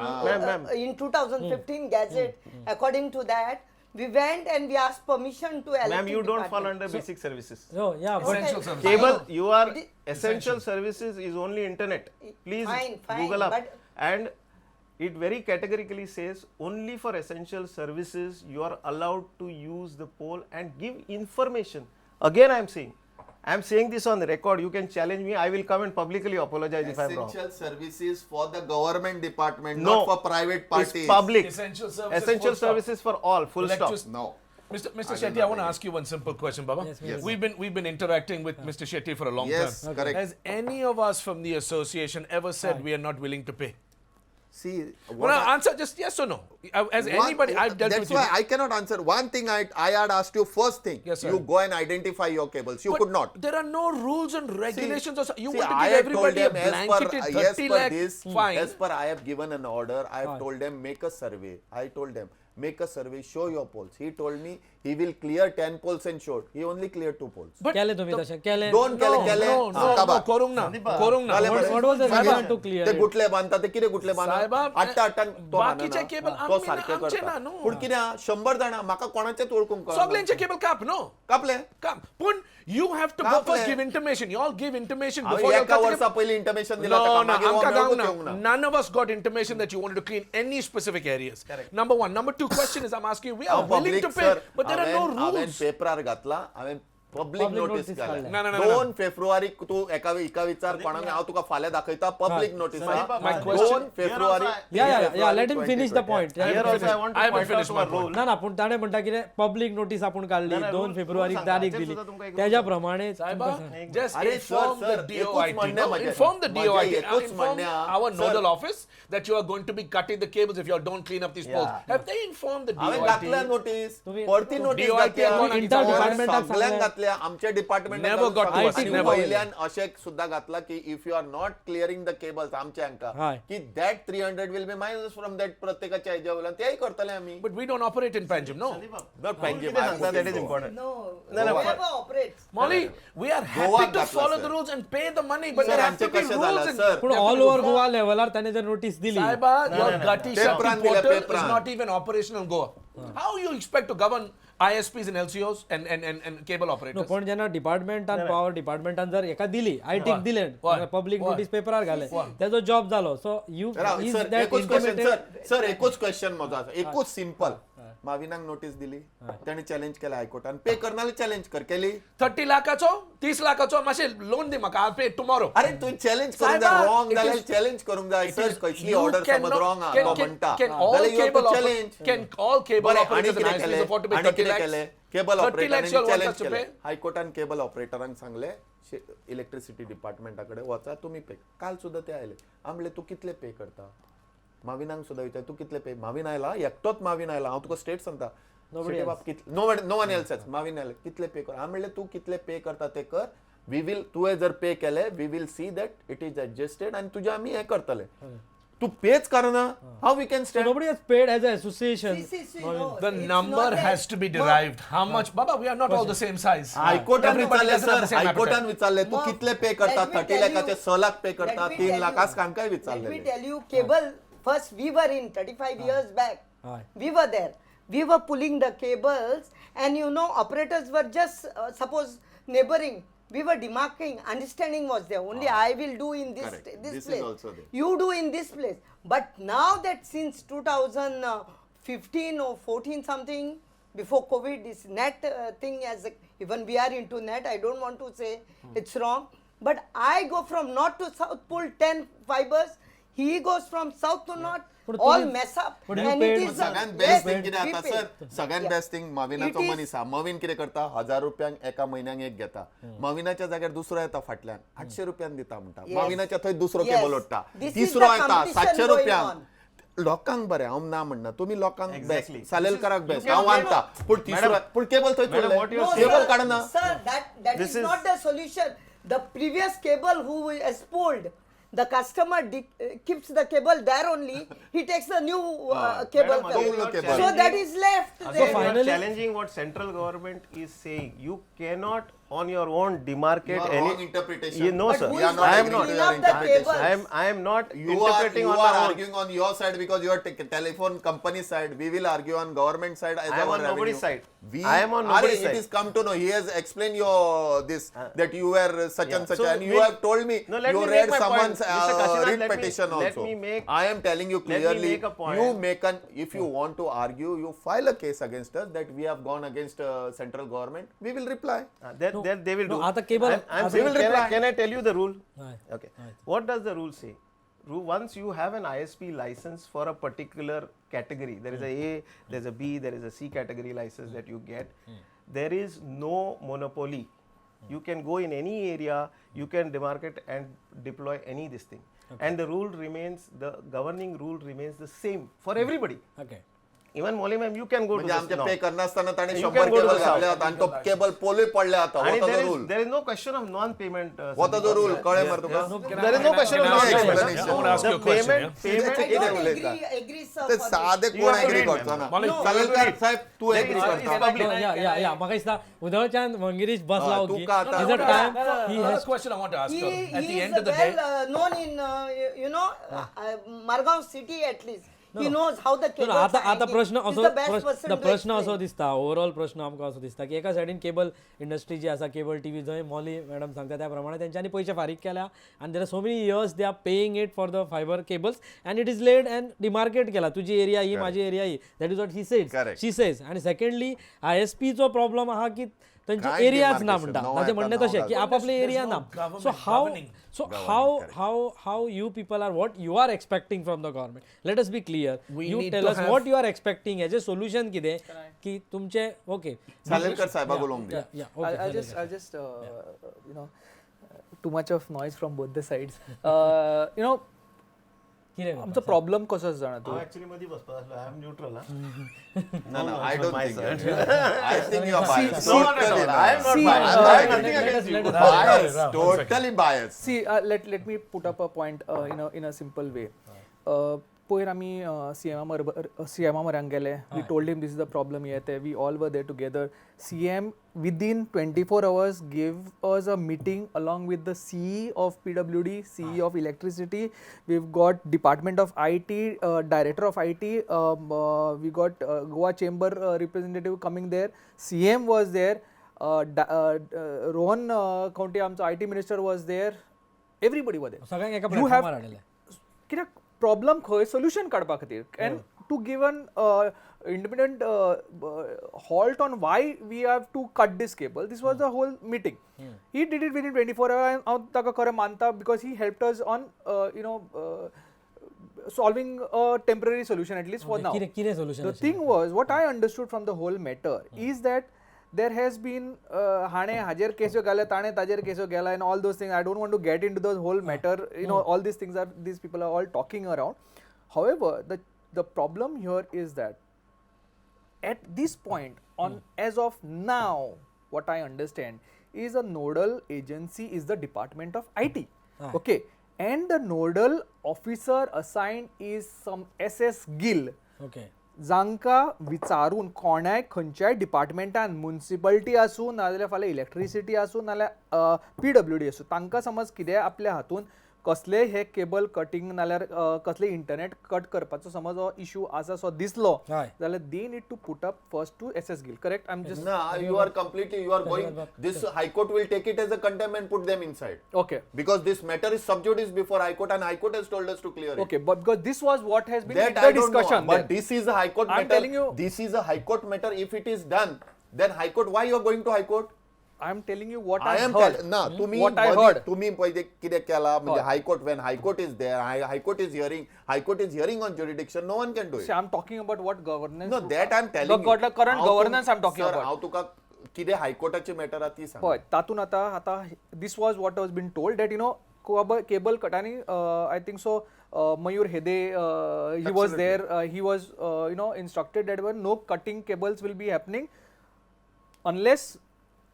Ma'am. in 2015 gazette. According to that, we went and we asked permission to electric Ma'am, you don't fall department. under basic services. no yeah but Essential services. Cable, you are It is- essential services is only internet. Please Fine, Google up. but- And it very categorically says only for essential services you are allowed to use the pole and give information. Again, I am saying this on the record. You can challenge me. I will come and publicly apologize if I am wrong. Essential services for the government department, No. not for private parties. It's public. Essential services. Essential full stop. services for all. Full stop. Electric- No. Mr. Shetty, I want to ask you one simple question, Baba. Yes. We've been interacting with Mr. Shetty for a long Yes, time. correct. Has any of us from the association ever said we are not willing to pay? See, Well, answer just yes or no. Has anybody I've dealt that's with you? why I cannot answer. One thing I had asked you first thing. Yes, sir. You go and identify your cables. You But could not. There are no rules and regulations. You See, want to I give have told everybody a them blanketed 30 lakh fine. as per I have given an order, I have told them make a survey. I told them make a survey, show your poles. He told me he will clear 10 poles and showed. He only cleared 2 poles. केले तुम्ही तसे केले Don't No, करूंग ना. what was the reason to clear ते it? Gutle बांधता ते किती गुटले साहेबा, बांधता आट्टा तो बाकीचे बांधना. केबल तो आम्ही सारखे आमचे करता ना, नो. पण कित्याक 100 जाणां म्हाका कोणाचेच ओळखूंक कळना. सगळ्यांचे केबल काप नो. कापले Come. Pun, you have to go Kaple. first give intimation. You all give intimation हांवें before you एका cut the वर्सा cable. पयलीं इंटिमेशन दिला No, ताका, no, मागीर हो आमकां मेळूंकच गावना. येवंक ना. None of us got intimation that you wanted to clean any specific areas. Number one. Number two question is I'm asking you, we are willing to pay, but there are no हांवें rules. पेपरार घातला हांवें public Public notice notice घाल्या. ना, ना, ना, 2 फेब्रुवारीक तू एका विचार कोणाक हांव तुका फाल्यां दाखयता public notice My question- 2 February Yeah, let him finish the point. Here also I want to I haven't point out finished to my a rule. ना पण ताणे म्हणटा कितें पब्लीक नोटीस आपण काढली 2 फेब्रुवारीक तारीख दिली त्याच्या प्रमाणे Saiba, just अरे inform sir, the एकूच DOIT. म्हणणें No, माझें. inform the माझें DOIT. एकूच Inform म्हणणें हा. our Sir, nodal office that you are going to be cutting the cables if you all don't clean up these poles. Have they informed the हांवें घातल्या DOIT? Notice तुम्ही- परती notice DOIT घातल्या कोण inter डिपार्टमेंटाक सगळ्यांक सांगलें. घातल्या आमच्या department Never got to us, never. वयल्यान अशें सुद्दां घातला की if you are not clearing the cables आमचे हांकां हय. की that 300 will be minus from that प्रत्येकाच्या हेज्या वयल्यान तेय करतले आमी But we don't operate in Panjim, no. Not कितें सांगता that is important. No, No, no, whoever operates. Molly, we are happy Goa to घातला, follow sir. the rules and pay the money, but Sir, there have to आमचे be कशें rules. झालं, And sir? पण all over Goa लेवलार त्याने जर notice दिली Saiba, your Gati Shakti Pepran दिला, portal is Pepran. not even operational in Goa. How you expect to govern ISPs and LCOs and cable नो operators? पण जेन्ना डिपार्टमेंटान पॉवर डिपार्टमेंटान जर एका दिली आयटीक दिले पब्लीक नोटीस पेपरार घाले त्याचो जॉब जालो so you is sir that एकूच क्वेश्चन इंटिमेटेड सर एकूच क्वेश्चन म्हजो आसा एकूच सिंपल माविनाक नोटीस दिली ताणें चॅलेंज केला हायकोर्टान पे करनाले चॅलेंज कर केली 30 लाखाचो 30 लाखाचो मातशें लोन दी म्हाका, I'll pay tomorrow. अरे तू चॅलेंज करूंक साहेबा, जाय रॉंग it जाल्यार is- चॅलेंज करूंक जाय सर कसली You ऑर्डर समज cannot- रॉंग can- तो can- म्हणटा can all जाल्यार you have cable to oper- challenge. can all cable बरें, operators आनी and कितें ISPs केलें? afford to pay आनी 30 कितें lakhs? केलें? Cable 30 lakhs you all want ऑपरेटरांनी us to challenge pay? केलें हायकोर्टान केबल ऑपरेटरांक सांगलें इलेक्ट्रिसिटी डिपार्टमेंटाकडे वचा तुम्ही पे काल सुद्धा ते आयले आमले तू कितले पे करता माविनांक सुद्धा विचार तू कितले पे माविन आयला एकटोच माविन आयला हांव तुका स्टेट सांगता नो वन एल्स माविन आयले कितले पे कर हांव म्हणलें तू कितले पे करता ते कर वी विल तुवें जर पे केले we will see that it is adjusted आनी तुजे आमी हें करतले तू पेच करना how we can stand nobody has paid as an association No, The it's number not that. has to be derived. How much? Baba, we are not all the same size. हायकोर्टान Everybody विचारले doesn't have sir the same हायकोर्टान appetite. विचारले तू मग, कितले पे करता let me 30 tell लाखाचे you- 6 lakh पे करता let me 3 tell lakh you- आज कांकाय Let me विचारले tell you, cable, first we were in 35 years back. Aye. We were there. We were pulling the cables and you know operators were just suppose neighboring. We were demarcating, understanding was there. Only I will do in this Correct. this This is place. also there. You do in this place. But now that since 2015 or 14 something, before COVID, this net thing as even we are into net. I don't want to say it's wrong. But I go from north to south, pull 10 fibers. He goes from south to north. But All तुम्ही- mess up. but you And paid- it is सगळ्यात yes, best thing कितें we आता pay. Sir सगळ्यात Yeah. Best thing मविनाचो It is- मनीस हा मविन कितें करता 1000 रुपयांक एका म्हयन्याक एक घेता मविनाच्या जाग्यार दुसरो येता फाटल्यान 800 रुपयान दिता म्हणटा Yes. मविनाच्या थंय दुसरो Yes. केबल ओडटा This is तिसरो the येता competition 700 going रुपयांक on. लोकांक बरें हांव ना म्हणना तुम्ही लोकांक best Exactly. सालेलकाराक This best is- हांव मानता पूण तिसरो पूण केबल थंय Madam, what सोडले you are cable sir, Kadana Sir, that This is, is- not the solution. The previous cable who is pulled, the customer keeps the cable there only. He takes the new cable. Madam, again, you are cable. So that is left Again, there. you are finally- challenging what central government is saying. You cannot on your own demarcate You are any wrong interpretation. You know, But sir. who We are is not I am agreeing not. to clean your up the interpretation. cables? I am not You interpreting are on my own. arguing on your side because you are telephone company side. We will argue on government side as I am our on nobody's revenue. side. I am on nobody's It side. is come to know. He has explained your this that you were such and such, So and you let- have told me No, let you me read make my someone's point. Mr. Kashinath, writ let me- petition let also. me make- I am telling you let me clearly. make a point. You make an if you want to argue, you file a case against us that we have gone against central government. We will reply. That they will No, do. आता cable- I'm आता- saying, will reply. can I tell you the rule? Aye. Okay. What does the rule say? once you have an ISP license for a particular category, there is a, there's a B, there is a C category license that you get. There is no monopoly. You can go in any area, you can demarcate and deploy any this thing. And the rule remains, the governing rule remains the same for everybody. Okay Even Molly ma'am, you can go to म्हणजे this आमच्या now. पे करनासतना ताणे You 100 can go to cable the घातले south. होता आणि तो cable पोलूय पडले होता And होता तो rule there is no question of non-payment. होता तो रूल कळे मर तुका There is no question of non-payment. explanation. I want to ask you a question. Payment I don't उलयता. agree, sir. ते for साधे You कोण have to एग्री read, करतो ना Malik, चालेलकर साहेब तू There एग्री is- करतो it's public. या म्हाका दिसता उदळच्यान मंगिरीश बसला हा, ओके तू का आता- is a time he First has question I want to ask He, her. At he the is end of the day, well known in, Margao city at least. He knows how the cables आता are आता hanging. प्रश्न He's असो the best person to प्रश्न explain. असो दिसता overall प्रश्न आमकां असो दिसता की एका सायडीन केबल इंडस्ट्री जी आसा केबल टीव्ही जंय मॉली मॅडम सांगता त्या प्रमाणे तेंच्यांनी पयशे फारीक केल्या आनी there are so many years they are paying it for the fiber cables and it is laid and demarcate केला तुजी एरिया ही माझी एरिया ही that is what he says Correct. She says आणि सेकंडली ISPचो प्रॉब्लेम आहा की तांचे काय एरियाज ना demarcation? म्हणटा नवं तांचे येता, म्हणणे नवं तशें की घालता. आपापले There's एरिया no ना government so governing. how you people are what you are expecting from the government. Let us be clear. We You need tell to us have- what you are expecting as a solution कितें की तुमचे okay चालेलकर साहेबाक उलोवंक दे I'll just too much of noise from both the sides. कितें आमचो problem कसो आसा जाणा तूं Actually मध्ये बसपाक लागलो. I am neutral. No, I don't my think side. that. I think you are biased. No, not at Totally all. not. I am not See, biased. uh, I have nothing against you. Biased. One Totally biased. See, let me put up a point in a simple way. पयर आमी CM मऱ्यांक गेले. We told him this is the problem here. We all were there together. CM within 24 hours gave us a meeting along with the CE of PWD, CE of electricity. We've got Department of IT, Director of IT. We got Goa Chamber representative coming there. CM was there. Rohan County आमचो IT minister was there. Everybody was there. सगळ्यांक एका You have- प्लॅटफॉर्मार हाडले कित्याक problem खंय solution काडपा खातीर and to give an independent halt on why we have to cut this cable this was the whole meeting he did it within 24 hours हांव ताका खरें मानता because he helped us on solving a temporary solution at least for now. कितें solution The thing was, what I understood from the whole matter is that there has been हाणे हाजेर केसो गेले ताणे ताजेर केसो गेला and all those things. I don't want to get into the whole matter. All these things are, these people are all talking around. However, the problem here is that at this point, as of now, what I understand is a nodal agency is the Department of IT. Okay. And the nodal officer assigned is some SS Gill. Okay जांकां विचारून कोणाय खंयच्याय डिपार्टमेंटान municipality आसूं नाजाल्यार फाल्यां electricity आसूं नाजाल्यार PWD आसूं तांकां समज कितें आपल्या हातून कसलेय हे केबल कटिंग नाल्यार कसले इंटरनेट कट करपाचो समज हो इशू आसा सो दिसलो हय. जाल्यार they need to put up first to SS Gill. Correct? I'm just No, you are completely, you are going, this High Court will take it as a contempt and put them inside. okay. Because this matter is sub judice before High Court and High Court has told us to clear it. Okay, but because this was what has been That the I don't know, discussion. but then. this is a High Court I'm matter. telling you- This is a High Court matter. If it is done, then High Court, why you are going to High Court? I'm telling you what I I am heard. ना तुम्ही What I heard. तुम्ही पहिले कितें केला म्हणजे High Court, when High Court is there, High Court is hearing on jurisdiction, no one can do it. See, I'm talking about what governance. No, that I'm telling you. The current How governance I'm talking sir, about. हांव तुका कितें High Courtची matter आहा ती सांग. पळय तातून आता this was what was been told that cable कटांनी I think so Mayur Hede he was there he was instructed that no cutting cables will be happening unless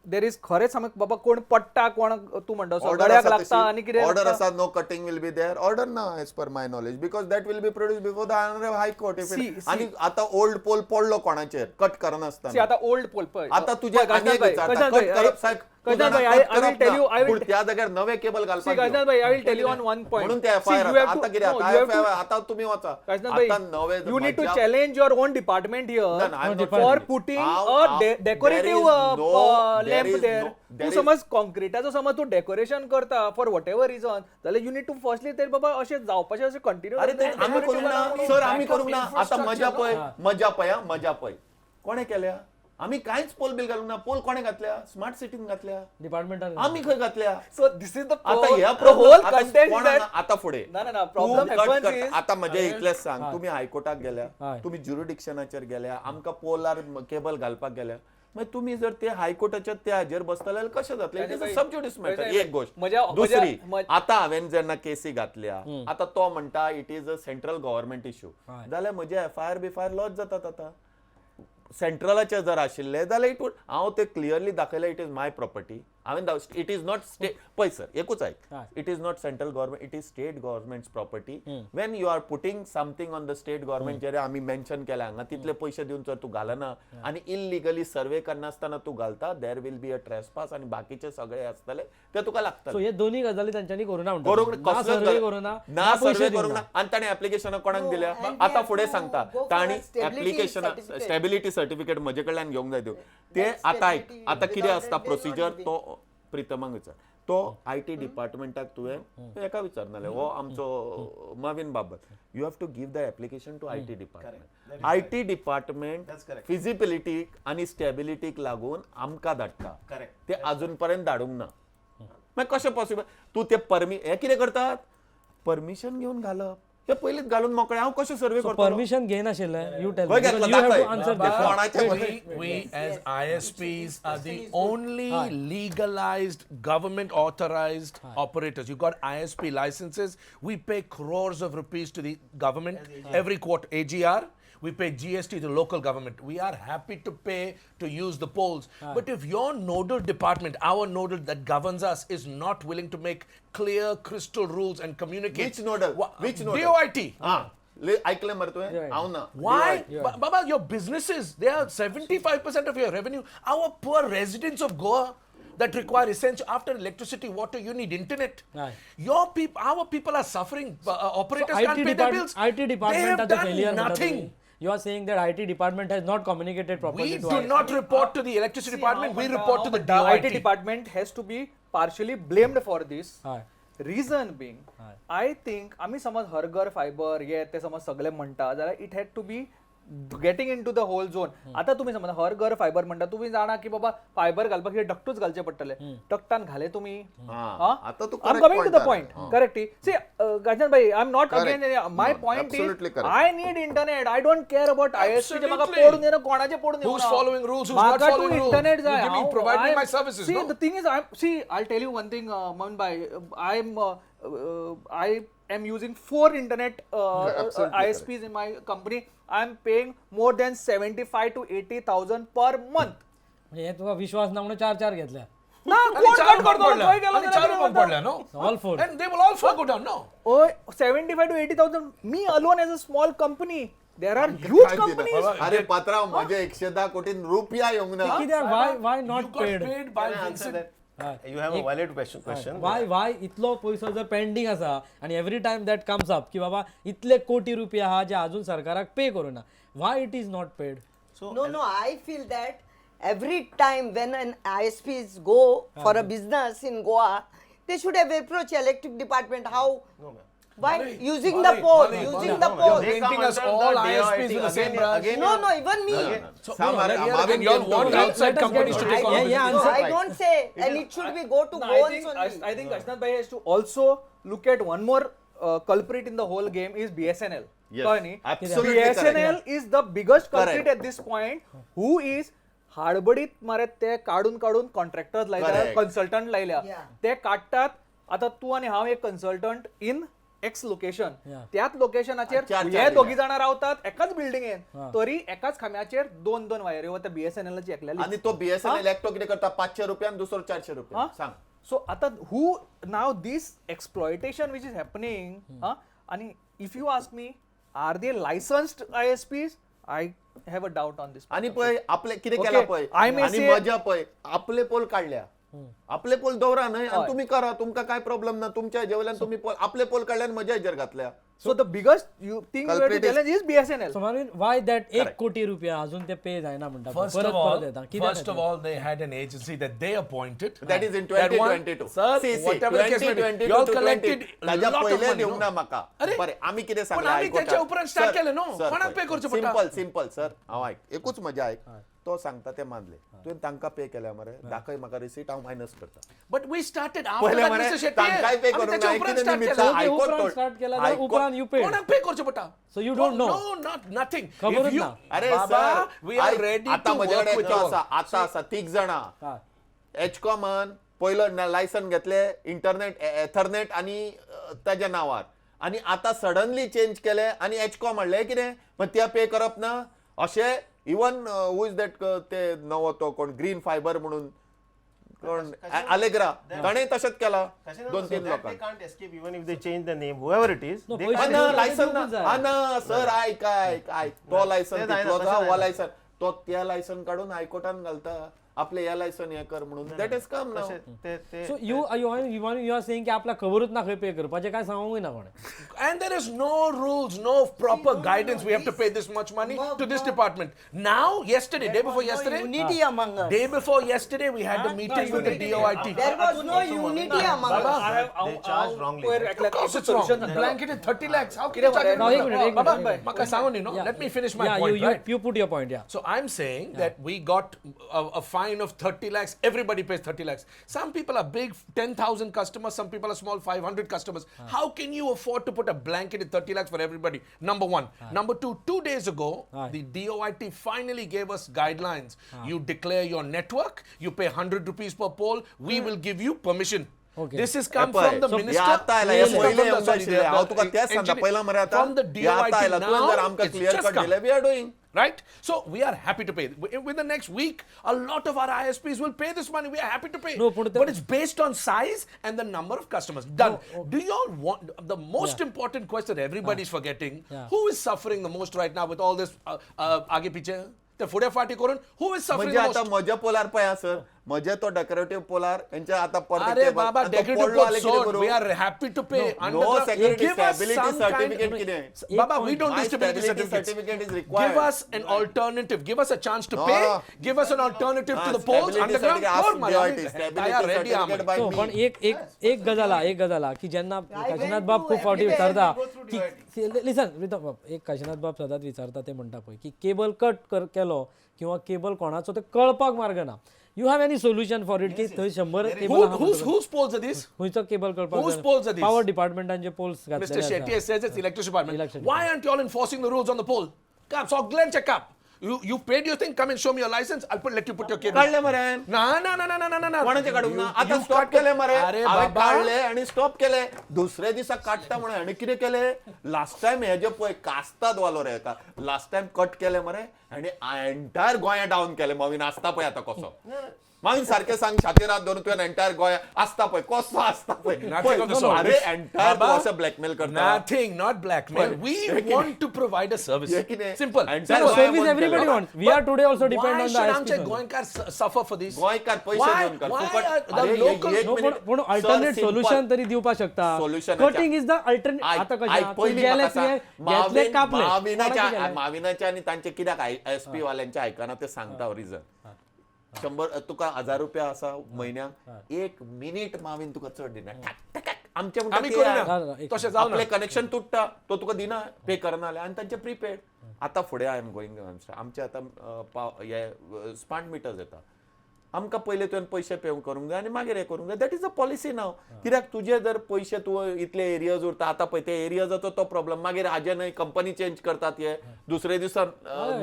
there is खरेंच समज बाबा कोण पडटा कोण तू म्हणटा सगळ्याक लागता आनी कितें ऑर्डर लागता. आसा no cutting will be there order ना as per my knowledge because that will be produce before the honourable high court आणि आता ओल्ड पोल पडलो कोणाचेर कट करनासतना See, आता ओल्ड पोल पळय आता तुझे कट करप साहेब Gajnal bhai, I will tell you, I will त्या जाग्यार नवे केबल घालपाक See, Gajnal bhai, I will tell you on one point. म्हणून ते See, एफआयआर you have आता to- कितें no, आता you have to- एफआयआर आता तुम्ही वाचा Gajnal आता bhai, नवे you need to मजा- challenge your own department here No, no, I'm not for challenging. putting How- a how- decorative there is no- there lamp is there. no- Tu there is- समज कॉन्क्रिटाचो समज तू decoration करता for what ever reason जाल्यार you need to firstly ते बाबा अशें जावपाचें अशें continue अरे ते आम्ही करूंक ना सर आम्ही करूंक ना आता मजा पळय मजा पळय कोणे केल्या आम्ही कांयच पोल बिल घालूंक ना. पोल कोणे घातल्या? स्मार्ट सिटीन घातल्या. डिपार्टमेंटान आम्ही खंय घातल्या? So this is the आता ह्या the problem whole content that आता पुढे No, no, no. Problem तूं happens कट- is- आता म्हणजे इतलेच सांग, तुम्ही हायकोर्टाक गेल्या, हय. तुम्ही ज्युरिडिक्शनाचेर गेल्या, आमकां पोलार केबल घालपाक गेल्या, मागीर तुम्ही जर ते हायकोर्टाच्या त्या हाजेर बसतले जाल्यार कशें जातलें? It is a sub judice matter. एक गोष्ट. दुसरी, आता हांवेन जेन्ना केसी घातल्या, आता तो म्हणटा it is a central government issue, जाल्यार म्हजे FIR बिफायर लॉज जातात. आता सेंट्रलाचे जर आशिल्ले जाल्यार इट वूड, हांव ते क्लियरली दाखयलें, इट इज माय प्रॉपर्टी. हांवेन इट इज नॉट स्टेट, पळय सर एकूच आयक, it is not central government, it is state government's property. When you are putting something on the state government, जे आमी mention केला हांगा, तितले पयशे दिवन जर तूं घालना आनी इल्लिगली सर्वे करनासतना तूं घालता, there will be a trespass आनी बाकीचे सगळे आसतले ते तुका सो लागतले. हे दोन्ही गजाली तांच्यांनी करूना करूंक म्हणटा. सर्वे करूना, ना सर्वे करूंक ना, आनी ताणें एप्लिकेशनां कोणाक दिल्या? आता फुडें सांगता ताणी एप्लिकेशन स्टेबिलिटी सर्टिफिकेट म्हजे कडल्यान घेवंक जाय त्यो. ते आता आयक, आता कितें आसता प्रोसिजर, तो प्रितमाक विचार. तो IT डिपार्टमेंटाक तुवें एका विचारनाले, हो आमचो मवीन बाबत, you have to give the application to IT department. IT department फिजिबिलिटीक आनी स्टेबिलिटीक लागून आमकां धाडटा. ते अजून पर्यंत धाडूंक ना. मागीर कशें पॉसिबल? तू ते हे कितें करतात? परमिशन घेवन घालप. ते पयलींच घालून मोकळे. हांव कशें सर्वे करतलो? परमिशन घेयनाशिल्ले. यू टेल खंय घेतला? दाखय. Answer We as ISPs are the only legalized government authorized operators. You got ISP licenses. We pay crores of rupees to the government every quarter. AGR. We pay GST to local government. We are happy to pay to use the polls. But if your nodal department, our nodal that governs us, is not willing to make clear, crystal rules and communicate. Which nodal? Which nodal? DOIT. ऐकलं मरे तुवें? हांव ना. Why? Baba, your businesses, they are 75% of your revenue. Our poor residents of Goa that require essential, after electricity, water, you need internet. Our people are suffering. Operators can't pay their bills. IT department They have at the done failure. nothing. You are saying that IT department has not communicated properly We to do ISP. not report to the electricity department. We report to the The IT DOIT. department has to be partially blamed for this. हय. Reason being, I think आम्ही समज हरघर fibre हे ते समज सगळे म्हणता जाल्यार it had to be getting in to the whole zone. आता तुम्ही समज हरघर फायबर म्हणटा, तुम्ही जाणा की बाबा फायबर घालपाक डक्टूच घालचे पडटले. डक्टान घाले तुम्ही. आता तू I'm correct coming to the point point. Correct. See, Gajan bhai, I'm not again. My No, point absolutely is, correct. I need internet. I don't care about ISP. जे म्हाका Absolutely. पडून येना, कोणाचे पडून येना. Who's following rules, who's not म्हाका तू following rules? internet You जाय. give me- हांव- provide me I'm- my services, See, no? the thing is, I'll tell you one thing, Mohan bhai. I am using 4 internet Absolutely ISPs in my company. I'm paying more than 75 to 80,000 per month. म्हणजे हे तुका विश्वास ना म्हणून 4 घेतल्या. ना आणि कोण चार cut पण करतो? पडल्या. खंय गेलो आणि जाल्यार चार कितें पण करता? पडल्या, no? All 4. And they will all four go down, no? Oh, 75 to 80,000. Me alone as a small company. There are huge companies. अरे पात्राव, म्हजे 110 कोटी रुपया येवंक ना. कित्याक why You not got paid? paid by Can I answer Vincent. that? You have a valid question. Why इतलो पैसो जर पेंडिंग आसा आणि every time that comes up की बाबा इतले कोटी रुपया हा जे अजून सरकाराक पे करूना, why it is not paid? No, I feel that every time when an ISPs go for a business in Goa, they should have approached electric department. How? Why? Using the pole. Using the pole. You're painting us all ISPs with the same brush. No, even me. So, Sam, here Marvin again, you all want outside companies to take on the Yeah, business. answer. I don't say, and it should be go to No, goals only. I think Ashnath bhai has to also look at one more culprit in the whole game is BSNL. Yes, कळ्ळें न्ही? absolutely BSNL is the biggest culprit Correct. at this point, who is हाडबडीत मरे ते काढून contractors लायल्या, Correct. Consultant लायल्या. Yeah. ते काडटात. आता तू आणि हांव एक कन्सल्टंट इन एक्स लोकेशन, त्याच लोकेशनाचेर चार हे दोघी जाणां रावतात एकाच बिल्डिंगेन, तरी एकाच खांब्याचेर 2 वायऱ्यो वता BSNL ची एकल्याली. आणि तो BSNL एकटो कितें करता? 500 रुपया आणि दुसरो 400 रुपया. सांग. So आता who now this exploitation which is happening, and if you ask me, are they licensed ISPs? I have a doubt on this. आणि पळय आपले कितें Okay, केला पळय, I may आणि say- मजा पळय, आपले पोल काढल्या, आपले पोल दवरा न्हय, आणि तुम्ही करा, तुमका काय प्रॉब्लेम ना. तुमच्या जेवल्यान तुम्ही पोल, आपले पोल काढल्यान म्हज्या हेजेर घातल्या. So the biggest thing you have to Culprit is- challenge is BSNL. So Marvin, why that 1 कोटी रुपया अजून ते पे जायना म्हणटा First परत of all, परत येता कित्याक first of all, they had an agency that they appointed. That is in That one- 2022. Sir, See, whatever the case may be, 2022 you all to collected 20. a ताज्या lot of पहिले money, दिवंक no? ना म्हाका. अरे, बरें आमी कितें पण सांगलें आमी त्याच्या उपरांत start केलें न्हू. कोणाक pay करचें पडटा? सिंपल सर हांव आयक एकूच मजा आयक तो सांगता ते मानले तुवें तांकां पे केल्या मरे दाखय म्हाका रिसीट हांव मायनस करता But we started after पहिले that, मरे Mr. Shetty. तांकांय पे आमी करूंक त्याच्या ना उपरांत कितें start निमित्त केलं. ते आयकोत उपरांत स्टार्ट केला जाल्यार उपरांत you paid. कोणाक पे करचें पडटा? So you don't know. No, not nothing. खबरच If you, ना. अरे Baba, sir we are ready आता to म्हजे work कडेन with तो you. आसा आता आसा तीग जाणां हा. एचकॉमान पयलो लायसन घेतले इंटरनेट एथरनेट आणि ताज्या नांवार आणि आता सडनली चेंज केले आणि एचकॉम हाडले कितें मग त्या पे करप ना अशें इवन हू इज दॅट ते नवो तो कोण ग्रीन फायबर म्हणून कोण अलेग्रा ताणें तशेंच केला 2-3 लोकांक They can't escape even if they change the name, whoever it is. No, they पैसे can't- देऊन ना लायसन देऊन जाय. ना ना सर ऐक तो लायसन ते जायना, तितलोच तशें हो जायना. लायसन तो त्या लायसन काढून हायकोर्टान घालता आपले ह्या लायसन हे कर म्हणून दॅट इज कम नाव ते So you are saying की आपल्याक खबरूच ना खंय पे करपाचें काय सांगूंक ना कोणें. And there is no rules, no proper guidance. We have to pay this much money to this department. Now, yesterday, day before yesterday, Unity among us. day before yesterday, we had a meeting with the DOIT. There was no unity among us. they charge wrongly. Of course it's wrong. Blanketed 30 lakhs. How can you charge No, it? एक minute. Baba, Maka Sangoni, no? Let me finish my Yeah, point, right? you put your point, yeah. So I'm saying that we got a fine of 30 lakhs. Everybody pays 30 lakhs. Some people are big, 10,000 customers. Some people are small, 500 customers. How can you afford to put a blanketed 30 lakhs for everybody? Number one. Number two, 2 days ago, the DOIT finally gave us guidelines. You declare your network, you pay 100 rupees per pole, we will give you permission. Okay. This has come पळय, from the so minister. हे आता आयला, हे Minister पहिले from the- येवंक sorry, आशिल्ले. हांव तुका the तेच सांगता engineer- पयला मरे आता From the हे आता DOIT आयला तुवें जर now, आमकां it's clear just cut come. दिले we are doing Right? So we are happy to pay. Within the next week, a lot of our ISPs will pay this money. We are happy to pay. No, but but it's based on size and the number of customers. Done. Do you all want the most important question everybody's forgetting? Yeah. Who is suffering the most right now with all this आगे पीछे? The फुडे फाटी करून who is suffering म्हणजे the आता most? म्हज्या polar पळया sir म्हजे तो डेकोरेटिव्ह पोलार यांच्या आता परत अरे cable. बाबा, आणि तो decorative पडलो pole आले कितें sold. करूं? We are happy to pay. No security Give us stability some kind- certificate कितें? Baba, we don't My do stability stability certificates. certificate is required. Give us an alternative. Give us a chance to No. pay. Give us an alternative to the poles stability underground. certificate, More ask money. DOIT, आम्ही stability तयार ready आम्ही. certificate by So, me. पण एक गजाला की जेन्ना काशीनाथ बाब खूप फावटी everywhere विचारता we go through की लिसन एक काशीनाथ बाब सदांच विचारता ते म्हणटा पळय की केबल कट केलो किंवा केबल कोणाचो ते कळपाक मार्ग ना. You have any solution for it की थंय 100 cable Whose poles are these? खंयचो केबल Whose कळपाक poles are these? पॉवर डिपार्टमेंटाचे poles Mr. Shetty says it's electricity department. Electricity Why aren't you all enforcing the rules on the pole? Come, so Glenn check up. You paid your thing. Come and show me your license. let you put your cable. काढले मरे No. कोणाचे काढूंक ना आता You stop cut- केले मरे अरे हांवें बाबा. काढले आणि स्टॉप केले दुसरे दिसा काडटा म्हणून हांवें कितें केले लास्ट टायम हे जे पळय कास्ताद वालो रे लास्ट टायम कट केले मरे आनी एंटायर गोंया डावन केले मवीन आसता पळय आतां कसो मागीर सारकें सांग छातीर हात धरून तुवें एंटायर गोंया आसता पळय कसो आसता पळय Nothing of the sort. अरे एंटायर Baba, असं ब्लॅकमेल करता Nothing, not blackmail. We want to provide a service. हे कितें? Simple. Entire Simple. गोंया service बंद everybody केलं. wants. We are today also depend Why on the should ISP आमचे service. गोंयकार suffer for this? गोंयकार पैसे Why- घेवन कर why फुकट are the अरे, local- एक No, minute. पण Sir, अल्टरनेट simple. सोल्युशन तरी दिवपाक शकता. Solution cutting is the alternate आता कशें पहिली गेले म्हाका सांग, घेतले कापले माविनाच्या आणि तांचे कित्याक एसपी वाल्यांचे आयकना ते सांगता रिझन 100 तुका 1000 रुपया असा म्हयन्याक 1 मिनिट मावीन तुका चड दिना आमचे आम्ही म्हणटा करूना. ते तशें जावना. आपले कनेक्शन तुटता तो तुका दिना पे करना आणि तांचे प्रीपेड आता फुडें आय एम गोईंग आमचे आता हे स्मार्ट मिटर्स येता आमकां पयलीं तुवें पयशे पे करूंक जाय आनी मागीर हे करूंक जाय दॅट इज अ पॉलिसी नाव कित्याक तुजे जर पयशे तूं इतले एरियाज उरता आतां पळय ते एरियाजाचो तो प्रॉब्लम मागीर हाजे न्हय कंपनी चेंज करतात हे दुसरे दिसा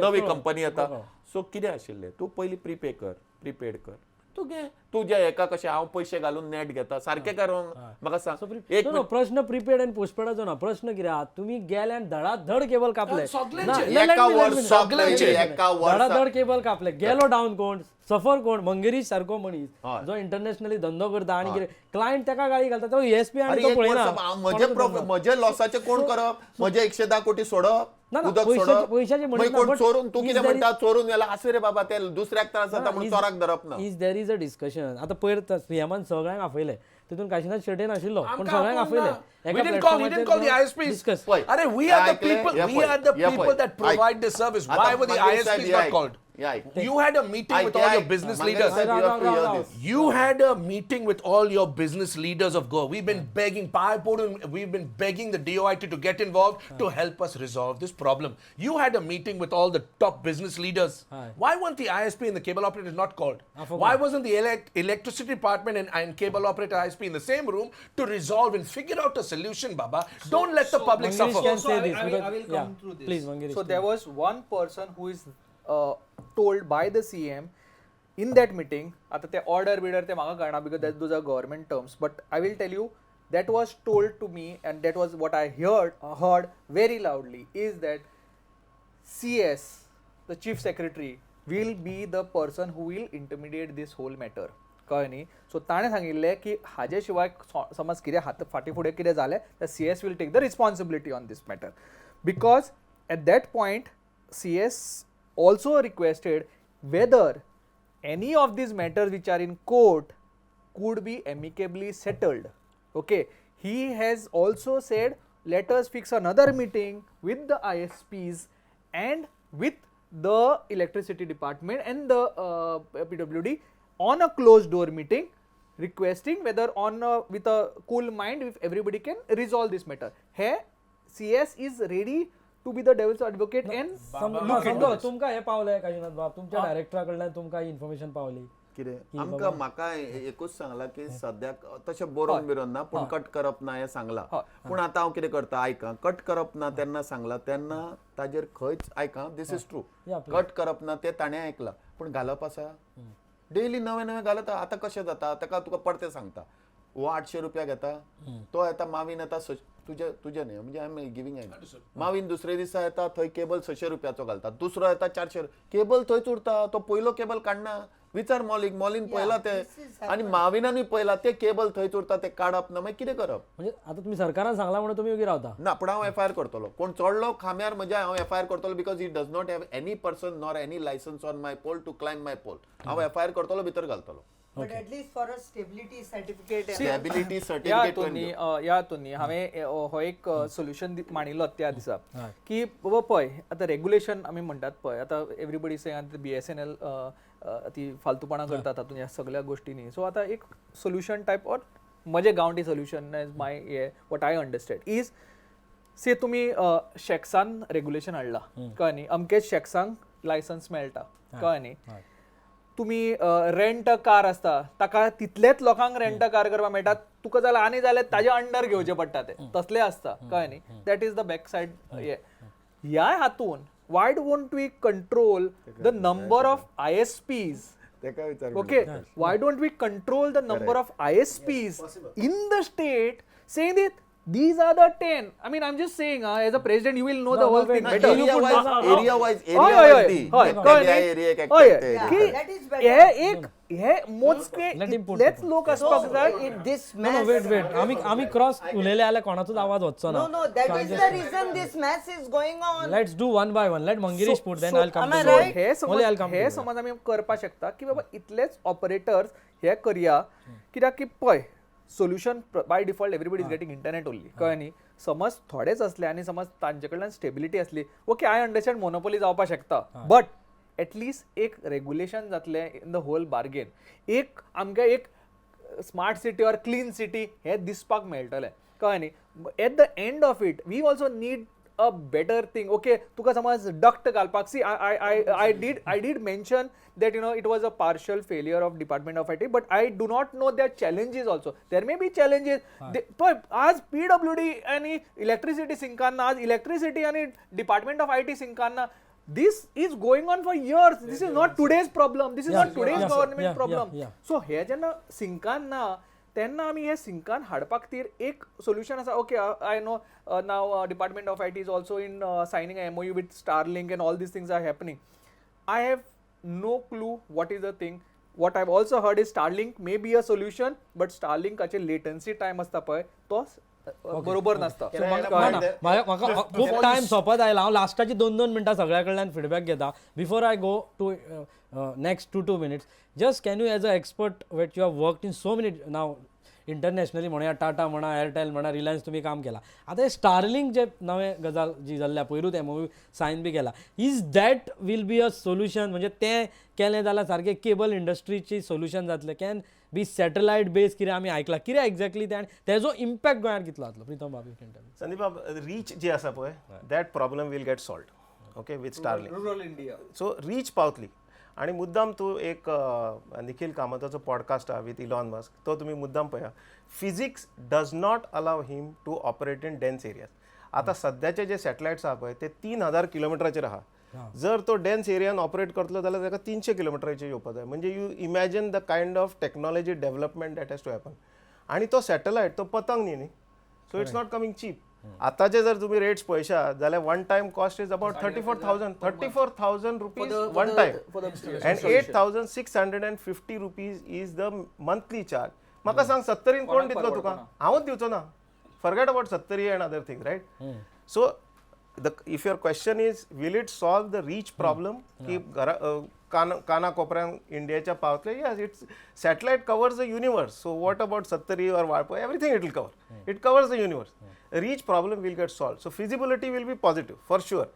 नवी कंपनी येता सो कितें आशिल्लें तूं पयलीं प्रीपेड कर तूं घे तुजे एका कशें हांव पयशे घालून नेट घेता सारकें करूंक म्हाका सांग एक प्रश्न प्रीपेड आणि पोस्टपेडाचो ना प्रश्न कितें आहा तुमी गेले आनी धडाधड केबल कापले सगळ्यांचे. एका वर्साक धडाधड केबल कापले गेलो डावन कोण सफर कोण मंगेरीश सारको मनीस हय. जो इंटरनॅशनली धंदो करता आणि कितें क्लायंट ताका गाळी घालता तो एसपी अरे आणि तो एक पळयना वर्स म्हजे लॉसाचे कोण करप म्हजे 110 कोटी सोडप ना, उदक पैशाचे- सोडप पैशाचे म्हणत मागीर ना, कोण but चोरून तू is कितें there म्हणटा चोरून गेला आसू रे बाबा ते दुसऱ्याक त्रास जाता म्हणून चोराक धरप ना is there is a discussion आता पयर सीएमान सगळ्यांक आपयले तितून काशीनाथ शेटे नाशिल्लो पूण आमकां सगळ्यांक आपोवंक आपयले ना. We didn't call, he didn't call the ISPs. Discuss पळय, Are we are the आयकलें? people, या we पळय, are the या people पळय. that provide this service. आता Why were the मंगेश साहेब, ISPs या not ऐक, called? या ऐक. You had a meeting with all your business Mangesh leaders. Saheb, you have to hear this. You had a meeting with all your business leaders of Goa. We've been begging, we've been begging the DOIT to get involved to help us resolve this problem. You had a meeting with all the top business leaders. Why weren't the ISP and the cable operators not called? Why wasn't the electricity department and cable operator ISP in the same room to resolve and figure out a solution, Baba? Don't let the public Mangirish suffer. can say this I because will come through this. please Mangirish. So there was one person who is told by the CM in that meeting, आता ते order bidder ते म्हाका कळना because those are government terms, but I will tell you that was told to me and that was what I heard very loudly is that CS, the chief secretary, will be the person who will intermediate this whole matter. कळ्ळें न्ही. So ताणें सांगिल्लें की हाजे शिवाय समज कितें हात फाटी फुडें कितें जालें तर CS will take the responsibility on this matter because at that point CS also requested whether any of these matters which are in court could be amicably settled. Okay, he has also said let us fix another meeting with the ISPs and with the electricity department and the PWD on a closed door meeting requesting whether on with a cool mind if everybody can resolve this matter. Here CS is ready to be the devil's advocate and look into this. तुमकां हे पावलें काशीनाथ बाब तुमच्या डायरेक्टरा कडल्यान तुमकां information पावली कितें आमकां म्हाका एकूच सांगला की सद्याक तशें बरोवन बिरोवन ना पूण कट करप ना हें सांगला पूण आतां हांव कितें करता आयका कट करप ना तेन्ना सांगला तेन्ना ताजेर खंयच आयका दिस इज ट्रू कट करप ना तें ताणें आयकलां पूण घालप आसा डेली नवे नवे घालता आतां कशें जाता ताका तुका परतें सांगता वो 800 रुपया घेता तो येता मावीन येता तुजे न्ही म्हणजे आय एम गिविंग मावीन दुसरे दिसा येता थंय केबल 600 रुपयाचो घालता दुसरो येता 400 केबल थंयच उरता तो पयलो केबल काडना विचार मॉलीन पयला ते आनी माविनानूय पयला ते केबल थंयच उरता ते काडप ना मागीर कितें करप म्हणजे आता तुम्ही सरकारान सांगला म्हणून तुम्ही योगी रावता ना पूण हांव FIR करतलो कोण चडलो खाम्यार म्हणजे हांव FIR करतलो because he does not have any person nor any licence on my pole to climb my pole हांव FIR करतलो भितर घालतलो But at least for a stability certificate. Stability या सर्टिफिकेट हातूंनी हांवें हो एक सोल्युशन मांडिल्लो त्या दिसा की बाबा पळय आतां रेग्युलेशन आमी म्हणटात पळय आतां एवरीबडी से BSNL ती फालतूपणां करतात तातूंत ह्या सगळ्या गोश्टींनी सो आतां एक सोल्युशन टायप ऑर म्हजें गांवठी सोल्युशन एज माय हे वॉट आय अंडरस्टँड इज से तुमी शॅक्सान रेग्युलेशन हाडला कळ्ळें न्ही अमकेच शॅक्सांक लायसन्स मेळटा कळ्ळें न्ही तुम्ही रेंट अ कार असता ताका तितलेच लोकांक रेंट अ कार करपाक मेळटा तुका जाल्यार आनी जाल्यार ताजे अंडर घेवचे पडटा ते तसले असता कळ्ळें न्ही that is the back side ह्या हातून why don't we control the number of ISPs okay why don't we control the number of ISPs in the state saying that these are the 10 I mean I'm just saying as a president you will know the whole thing better area wise That is better. हे मोजके इतलेच लोक असपाक जाय This mass. Weight आम्ही cross उलयले जाल्यार कोणाचोच आवाज वचचो No, ना no, that is the reason this mass is going on. Let's do one by one let Mangirish put then I'll come am I too right? हे समज आमी करपाक शकता की बाबा इतलेच ऑपरेटर्स हे करया कित्याक की पळय solution by default everybody is getting internet only कळ्ळें न्ही समज थोडेच असले आनी समज तांचे कडल्यान स्टेबिलिटी असली ओके आय अंडरस्टँड मोनोपोली जावपाक शकता बट एटलिस्ट एक रेग्युलेशन जातलें इन द होल बार्गेन एक आमकां एक smart city or clean city हे दिसपाक मेळटलें कळ्ळें न्ही at the end of it we also need a better thing okay तुका समज डक्ट घालपाक see I did mention that you know it was a partial failure of Department of IT but I do not know their challenges also there may be challenges पण आज PWD आणि electricity सिंकांना आज electricity आणि department of IT सिंकांना this is going on for years this is not today's problem this is not today's government problem so हे जेन्ना सिंकांना तेन्ना आमी हे सिंकान हाडपाक खातीर एक सोल्युशन आसा okay I know now department of IT is also in signing MOU with Starlink and all these things are happening. I have no clue what is the thing. What I've also heard is Starlink may be a solution, but Starlinkचे latency time असता पळय तो बरोबर नसता. म्हाका खूब time सोंपत आयला हांव लास्टाची 2 मिनटां सगळ्या कडल्यान फीडबॅक घेता before I go to next 2 minutes just can you as an expert which you have worked in so many now internationally म्हणूया टाटा म्हणा एअरटेल म्हणा रिलायन्स तुम्ही काम केला आता हे स्टारलिंक जे नवे गजाल जी जाल्ल्या पयरूच एमओयू सायन बी केला is that will be a solution म्हणजे तें केलें जाल्यार सारकें केबल इंडस्ट्रीची सोल्युशन जातलें कॅन बी सॅटेलायट बेस कितें आमी आयकलां कितें एक्झॅक्टली तें आनी तेजो इम्पॅक्ट गोंयार कितलो जातलो प्रितम बाबू संदीप बाब रीच जी आसा पळय that problem will get solve okay with Starlink rural India so reach पावतली आणि मुद्दाम तूं एक निखिल कामताचो पॉडकास्ट आहा विथ इलॉन मस्क तो तुमी मुद्दाम पळया physics does not allow him to operate in dense areas आता सध्याचे जे सॅटेलायट्स आहा पळय ते 3000 किलोमिटराचेर आहा जर तो डेन्स एरियान ऑपरेट करतलो जाल्यार ताका 300 किलोमिटराचेर येवपाक जाय म्हणजे you imagine the kind of technology development that has to happen आणि तो सॅटेलायट तो पतंग न्ही so it's not coming cheap आताचे जर तुम्ही रेट्स पळयशात जाल्यार one time cost is about 34,000 rupees one time and 8,650 rupees is the monthly charge म्हाका सांग 70 कोण दितलो तुका हांवूच दिवचो ना forget about 70 and other things right so if your question is will it solve the reach problem की काना कोपऱ्यान इंडियाच्या पावतले yes it's satellite covers the universe so what about 70 or Valpoi everything it will cover it covers the universe reach problem will get solved so feasibility will be positive for sure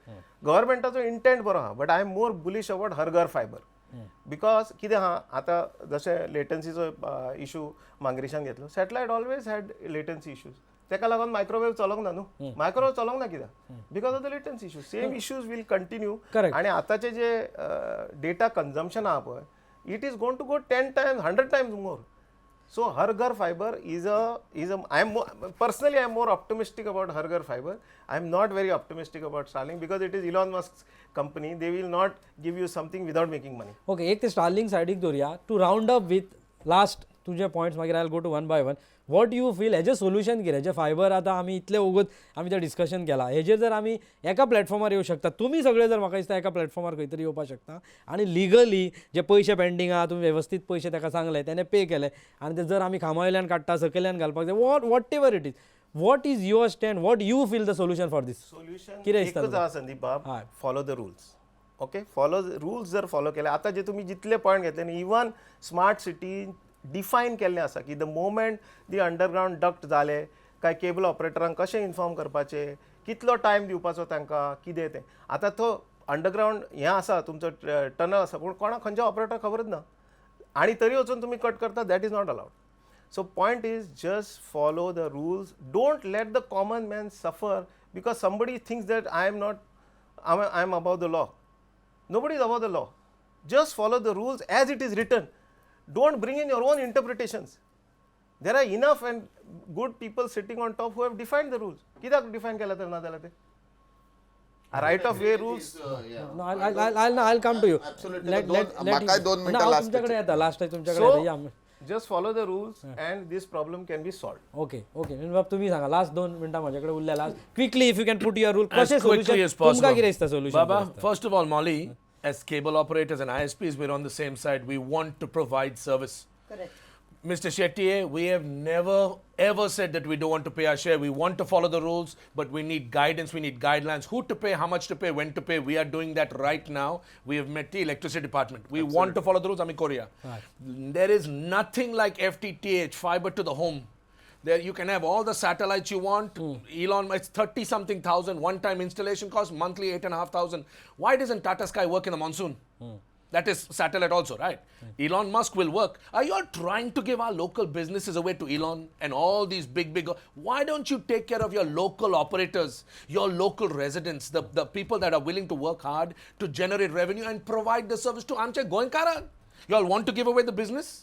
governmentaचो intent बरो हा but I am more bullish about Har घर fiber because कितें हा आता जशे लेटन्सीचो issue मांगरेशान घेतलो satellite always had latency issues तेका लागून मायक्रोवेव्ह चलोंक ना न्हू मायक्रोवेव्ह चलोंक ना कित्याक because of the latency issues same issues will continue आणि आताचे जे डेटा कन्झम्पशन आहा पळय it is going to go 10 times 100 times more so Har Ghar fibre is a I am personally I am more optimistic about Har Ghar fibre I am not very optimistic about Starlink because it is Elon Musk's company they will not give you something without making money okay एक ते Starlink सायडीक दवरया to round up with last तुजे points मागीर I go to one by one what you feel हेजें solution कितें हेजें fibre आतां आमी इतले वगत आमी तें डिस्कशन केलां हेजेर जर आमी एका प्लॅटफॉर्मार येवं शकता तुमी सगळे जर म्हाका दिसता एका प्लॅटफॉर्मार खंय तरी येवपाक शकता आनी लिगली जे पयशे पेंडींग आहा तुमी वेवस्थीत पयशे ताका सांगले तेणें पे केले आनी ते जर आमी खामावयल्यान काडटा सकयल्यान घालपाक जाय whatever it is what is your stand what you feel the solution for this कितें दिसता एकच आहा संदीप बाब follow the rules okay follow rules जर फॉलो केले आतां जे तुमी जितले पॉयंट घेतले न्ही इवन स्मार्ट सिटी डिफायन केल्लें आसा की the moment the underground duct जाले काय केबल ऑपरेटरांक कशें इन्फॉर्म करपाचे कितलो टायम दिवपाचो तांकां कितें तें आतां तो अंडरग्रावंड हें आसा तुमचो टनल आसा पूण कोणाक खंयच्या ऑपरेटर खबरच ना आनी तरी वचून तुमी कट करता that is not allowed so point is just follow the rules don't let the common man suffer because somebody thinks that I am above the law nobody is above the law just follow the rules as it is written don't bring in your own interpretations there are enough and good people sitting on top who have defined the rules kidak define kela tar na dala te a right of way rules no I'll come to you absolutely म्हाका 2 मिनिटां last तुमच्याकडे येता last time तुमच्याकडे या just follow the rules and this problem can be solved okay बाब तुम्ही सांगा last 2 मिनिटां माझ्याकडे उरल्या last quickly if you can put your rule As कशें quickly सोल्युशन as possible. तुमकां कितें दिसता solution Baba, first of all, Molly, as cable operators and ISPs, we're on the same side. We want to provide service. Correct. Mr. Shettier, we have never ever said that we don't want to pay our share. We want to follow the rules, but we need guidance, we need guidelines. Who to pay, how much to pay, when to pay. We are doing that right now. We have met the electricity department. We want to follow the rules. I'm in Korea. There is nothing like FTTH, fiber to the home. There you can have all the satellites you want. Elon, it's 30 something thousand one-time installation cost, monthly 8,500. Why doesn't Tata Sky work in the monsoon? That is satellite also, right? Elon Musk will work. Are you all trying to give our local businesses away to Elon and all these big? Why don't you take care of your local operators, your local residents, the people that are willing to work hard to generate revenue and provide the service to Amche Goenkara? You all want to give away the business?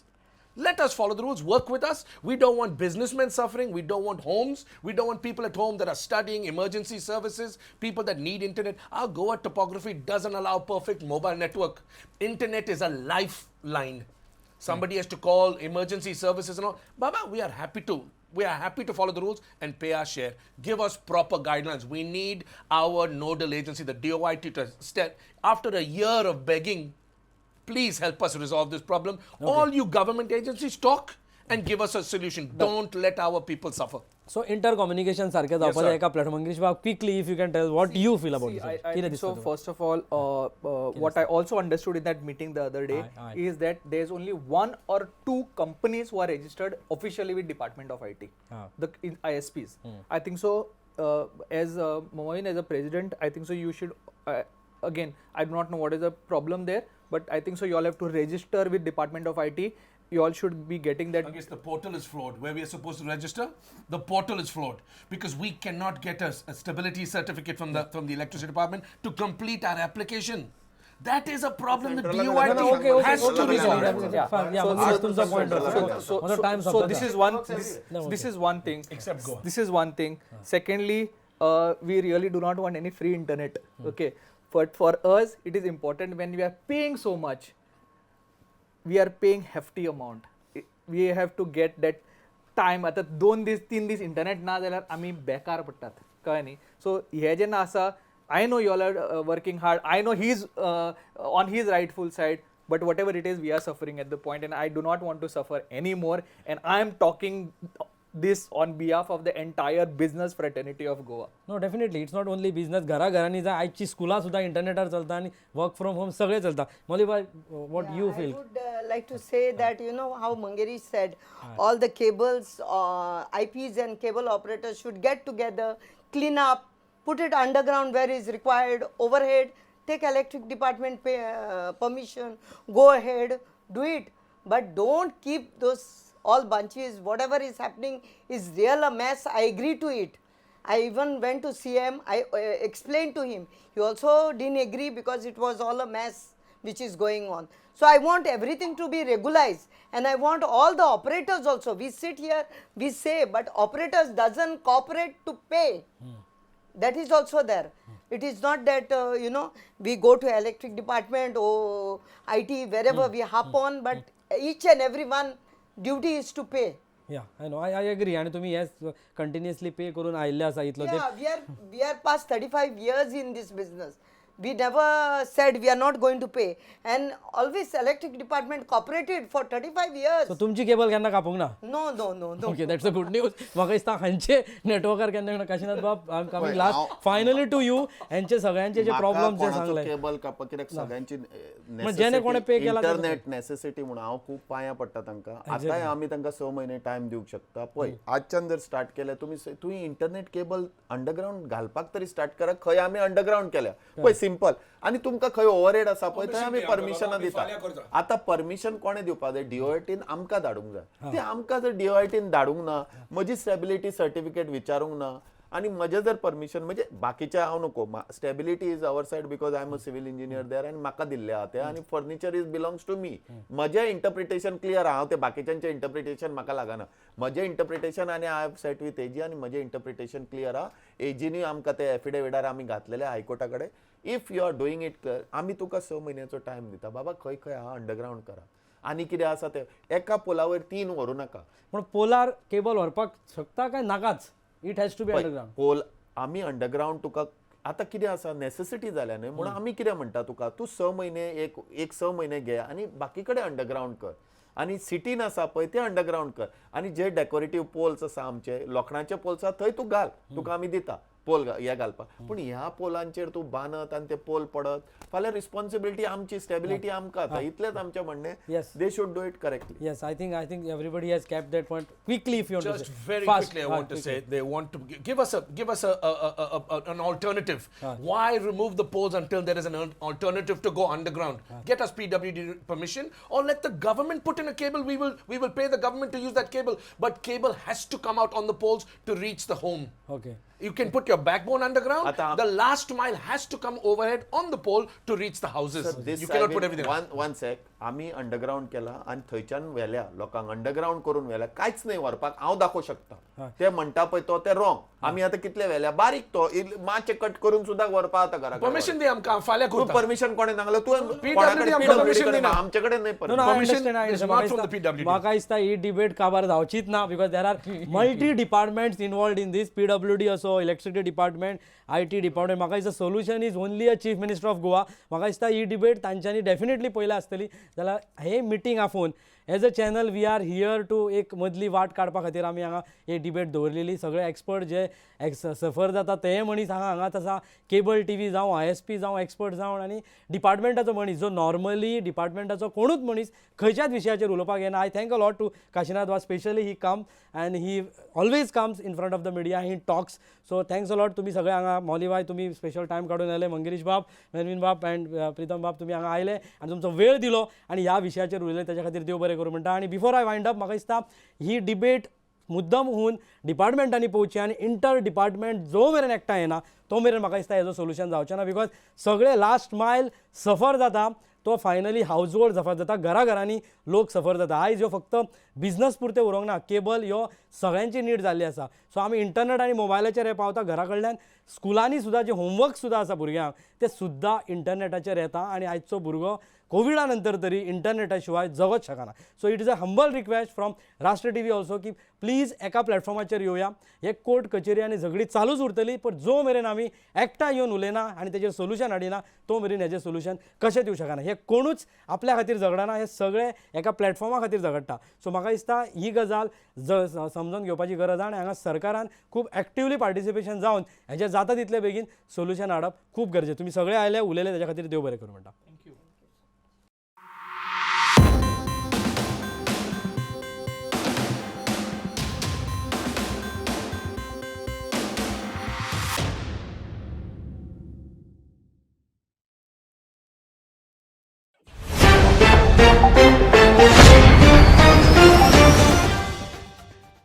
Let us follow the rules, work with us. We don't want businessmen suffering. We don't want homes. We don't want people at home that are studying, emergency services, people that need internet. Our Goa topography doesn't allow perfect mobile network. Internet is a lifeline. Somebody has to call emergency services and all. Baba, we are happy to follow the rules and pay our share. Give us proper guidelines. We need our nodal agency, the DOIT, to step. After a year of begging, please help us resolve this problem. Okay. All you government agencies talk and give us a solution. Don't let our people suffer. So inter communication सारकें जावपा जाय एका platform Mangesh बाब quickly if you can tell what you feel about See, I कितें think so. दिसता First of all, what I also understood in that meeting the other day Aye. is that there's only 1 or 2 companies who are registered officially with Department of IT, the ISPs. I think so. As Moin, as a president, I think so. You should again. I do not know what is the problem there, but I think so. You all have to register with Department of IT. You all should be getting that. I guess the portal is flawed. Where we are supposed to register, the portal is flawed because we cannot get a stability certificate from the electricity department to complete our application. That is a problem that DOIT has to resolve. Mangesh तुमचा point time So this is one. This is one thing. Except Goa. This is one thing. Secondly, we really do not want any free internet. Okay, but for us, it is important when we are paying so much. We are paying hefty amount. We have to get that time. आता 2 दीस 3 दीस internet ना जाल्यार आमी बेकार पडटात कळ्ळें न्ही. So हे जेन्ना आसा, I know you all are working hard. I know he's on his rightful side. But whatever it is, we are suffering at the point, and I do not want to suffer anymore. And I am talking this on behalf of the entire business fraternity of Goa. No definitely it's not only business घराघरांनी जा आयची स्कुलां सुद्दां इंटरनेटार चलता आनी work from home सगळें चलता. मौलीबाई what you I feel would like to say that you know how Mangeri said all the cables, IPs and cable operators should get together, clean up, put it underground where is required, overhead, take electric department permission, go ahead, do it. But don't keep those all bunches. Whatever is happening is real a mess. I agree to it. I even went to CM. I explained to him. He also didn't agree because it was all a mess which is going on. So I want everything to be regularized, and I want all the operators also. We sit here, we say, but operators doesn't cooperate to pay. That is also there. It is not that you know, we go to electric department or IT wherever we hop on, but each and every one duty is to pay. या I know I agree. आणि तुम्ही हेच continuously पे करून आयिल्ले आसा इतलो ते Yeah, we are past 35 years in this business. We never said we are not going to pay, and always electric department cooperated for 35 years. So तुमची केबल केन्ना कापूंक ना. No. Okay that's a good news. म्हाका दिसता हांचे नेटवर्कार केन्ना काशिनाथ बाब I am coming last finally to you. हेंचे सगळ्यांचे जे प्रॉब्लेम जे सांगले केबल कापा कित्याक सगळ्यांची जेणे कोणे पे केला इंटरनेट नेसेसिटी म्हणून हांव खूब पांयां पडटा तांकां. आतांय आमी तांकां 6 म्हयने टायम दिवंक शकता. पळय आजच्यान जर स्टार्ट केलें तुमी इंटरनेट केबल अंडरग्राउंड घालपाक तरी स्टार्ट करा. खंय आमी अंडरग्राउंड केल्या पळय सिंपल. आणि तुमकां खंय ओवरहेड आसा पळय थंय आमी परमिशनां दिता. आतां परमिशन कोणे दिवपाक जाय? DOITन आमकां धाडूंक जाय. ते आमकां जर DOITन धाडूंक ना, म्हजी स्टेबिलिटी सर्टिफिकेट विचारूंक ना, आणि म्हजें जर परमिशन म्हणजे बाकीचे हांव नको. Stability is our side because I am a civil engineer there आनी म्हाका दिल्ले आहा ते, आनी furniture is belongs to me. म्हजें इंटरप्रिटेशन क्लियर आहा. हांव ते बाकीच्यांचें इंटरप्रिटेशन म्हाका लागना. म्हजें इंटरप्रिटेशन आनी I have set with ag आनी म्हजें इंटरप्रिटेशन क्लियर आहा. एजीनी आमकां ते एफिडेविटार आमी घातलेले हायकोर्टा कडेन. If you are doing it आमी तुका 6 म्हयन्याचो टायम दिता. बाबा खंय खंय आहा अंडरग्राउंड करा. आनी कितें आसा ते एका पोला वयर 3 व्हरू नाका. पण पोलार केबल व्हरपाक शकता काय नाकाच? It has to be underground. Pole आमी अंडरग्राउंड तुका आतां कितें आसा नेसेसिटी जाल्या न्हय म्हणून आमी कितें म्हणटा तुका तूं 6 म्हयने एक 6 म्हयने घे आनी बाकी कडेन अंडरग्राउंड कर. आनी सिटीन आसा पळय ते अंडरग्राउंड कर. आनी जे डेकोरेटीव पोल्स आसा आमचे लोखणाचे पोल्स आसा थंय तूं घाल. तुका आमी दिता पोल हे घालपाक. पूण ह्या पोलांचेर तूं बांदत आनी ते पोल पडत फाल्यां रिस्पॉन्सिबिलिटी आमची, स्टेबिलिटी आमकां आतां. इतलेंच आमचें म्हणणें. Yes. They should do it correctly. Yes, I think everybody has kept that point quickly. If you want Just to say. very Fast, quickly, I want to say they want to give us an alternative. Why remove the poles until there is an alternative to go underground? Get us PWD permission, or let the government put in a cable. We will pay the government to use that cable, but cable has to come out on the poles to reach the home. Okay. You can put your backbone underground. Ata- The last mile has to come overhead on the pole to reach the houses. You cannot put everything. One sec आमी underground केला आनी थंयच्यान व्हेल्या लोकांक underground करून व्हेल्या. कांयच नाही व्हरपाक हांव दाखोवंक शकता. ते म्हणटा पळय तो ते रॉंग. आमी आतां कितले व्हेल्या बारीक तो मातशें कट करून सुद्दां व्हरपा आतां घरा. Permission दे आमकां फाल्यां तूं करता. परमिशन कोणे सांगलें? तूं PWD आमकां permission दिना. आमचे कडेन नाही No, no, I permission. understand. I is understand. not from the PWD. म्हाका दिसता ही डिबेट काबार जावचीच ना because there are multi departments involved in this. PWD असो, इलेक्ट्रिसिटी डिपार्टमेंट, IT डिपार्टमेंट. म्हाका दिसता solution is only a chief minister of Goa. म्हाका दिसता ही डिबेट तांच्यांनी डेफिनेटली पयल्या आसतली. जाल्यार हे मिटींग आफोवन as a channel we are here to एक मदली वाट काडपा खातीर आमी हांगा एक डिबेट दवरलेली. सगळे एक्सपर्ट जे सफर जाता ते मनीस हांगाच आसा. केबल टी व्ही जावं ISP जावं एक्सपर्ट जावं आनी डिपार्टमेंटाचो मनीस जो नॉर्मली डिपार्टमेंटाचो कोणूच मनीस खंयच्याच विशयाचेर उलोवपाक येना. I thank a lot to Kashinath वा specially he come and he always comes in front of the media, he talks. So thanks a lot. तुम्ही सगळे हांगा मौलीबाई तुम्ही स्पेशल टायम काडून आयले, मंगिरीश बाब, मेनवीन बाब अँड प्रितम बाब तुम्ही हांगा आयले आनी तुमचो वेळ दिलो आनी ह्या विशयाचेर उलयले त्याच्या खातीर देव बरें करूं म्हणटा. आनी बिफोर आय वायंड अप म्हाका दिसता ही डिबेट मुद्दम होऊन डिपार्टमेंटांनी पळोवची आनी इंटर डिपार्टमेंट जो मेरेन एकठांय येना तो मेरेन म्हाका दिसता हेजो सोल्युशन जावचें ना. बिकॉज सगळे लास्ट मायल सफर जाता तो फायनली हाऊस होल्ड सफर जाता, घराघरांनी लोक सफर जाता. आयज ह्यो फक्त बिझनस पुरते उरोंक ना, केबल ह्यो सगळ्यांची नीड जाल्ली आसा. सो आमी इंटरनेट आनी मोबायलाचेर हे पावता घरा कडल्यान. स्कुलांनी सुद्दां जे होमवर्क सुद्दां आसा भुरग्यांक ते सुद्दां इंटरनेटाचेर येता आनी आयचो भुरगो कोविडा नंतर तरी इंटरनेटा शिवाय जगत शकना. So it is a humble request from राष्ट्र TV ऑल्सो की प्लीज एका प्लॅटफॉर्माचेर येवया. हे कोर्ट कचेरी आनी झगडी चालूच उरतली, पण जो मेरेन आमी एकठांय येवन उलयना आनी तेजेर सोल्युशन हाडिना तो मेरेन हेजें सोल्युशन कशें दिवंक शकना. हे कोणूच आपल्या खातीर झगडना, हे सगळे एका प्लॅटफॉर्मा खातीर झगडटा. सो म्हाका दिसता ही गजाल समजून घेवपाची गरज आसा आनी हांगा सरकारान खूब एक्टिवली पार्टिसिपेशन जावन हेजें जाता तितले बेगीन सोल्युशन हाडप खूब गरजेचें. तुमी सगळे आयले उलयले तेच्या खातीर देव बरें करूं म्हणटा.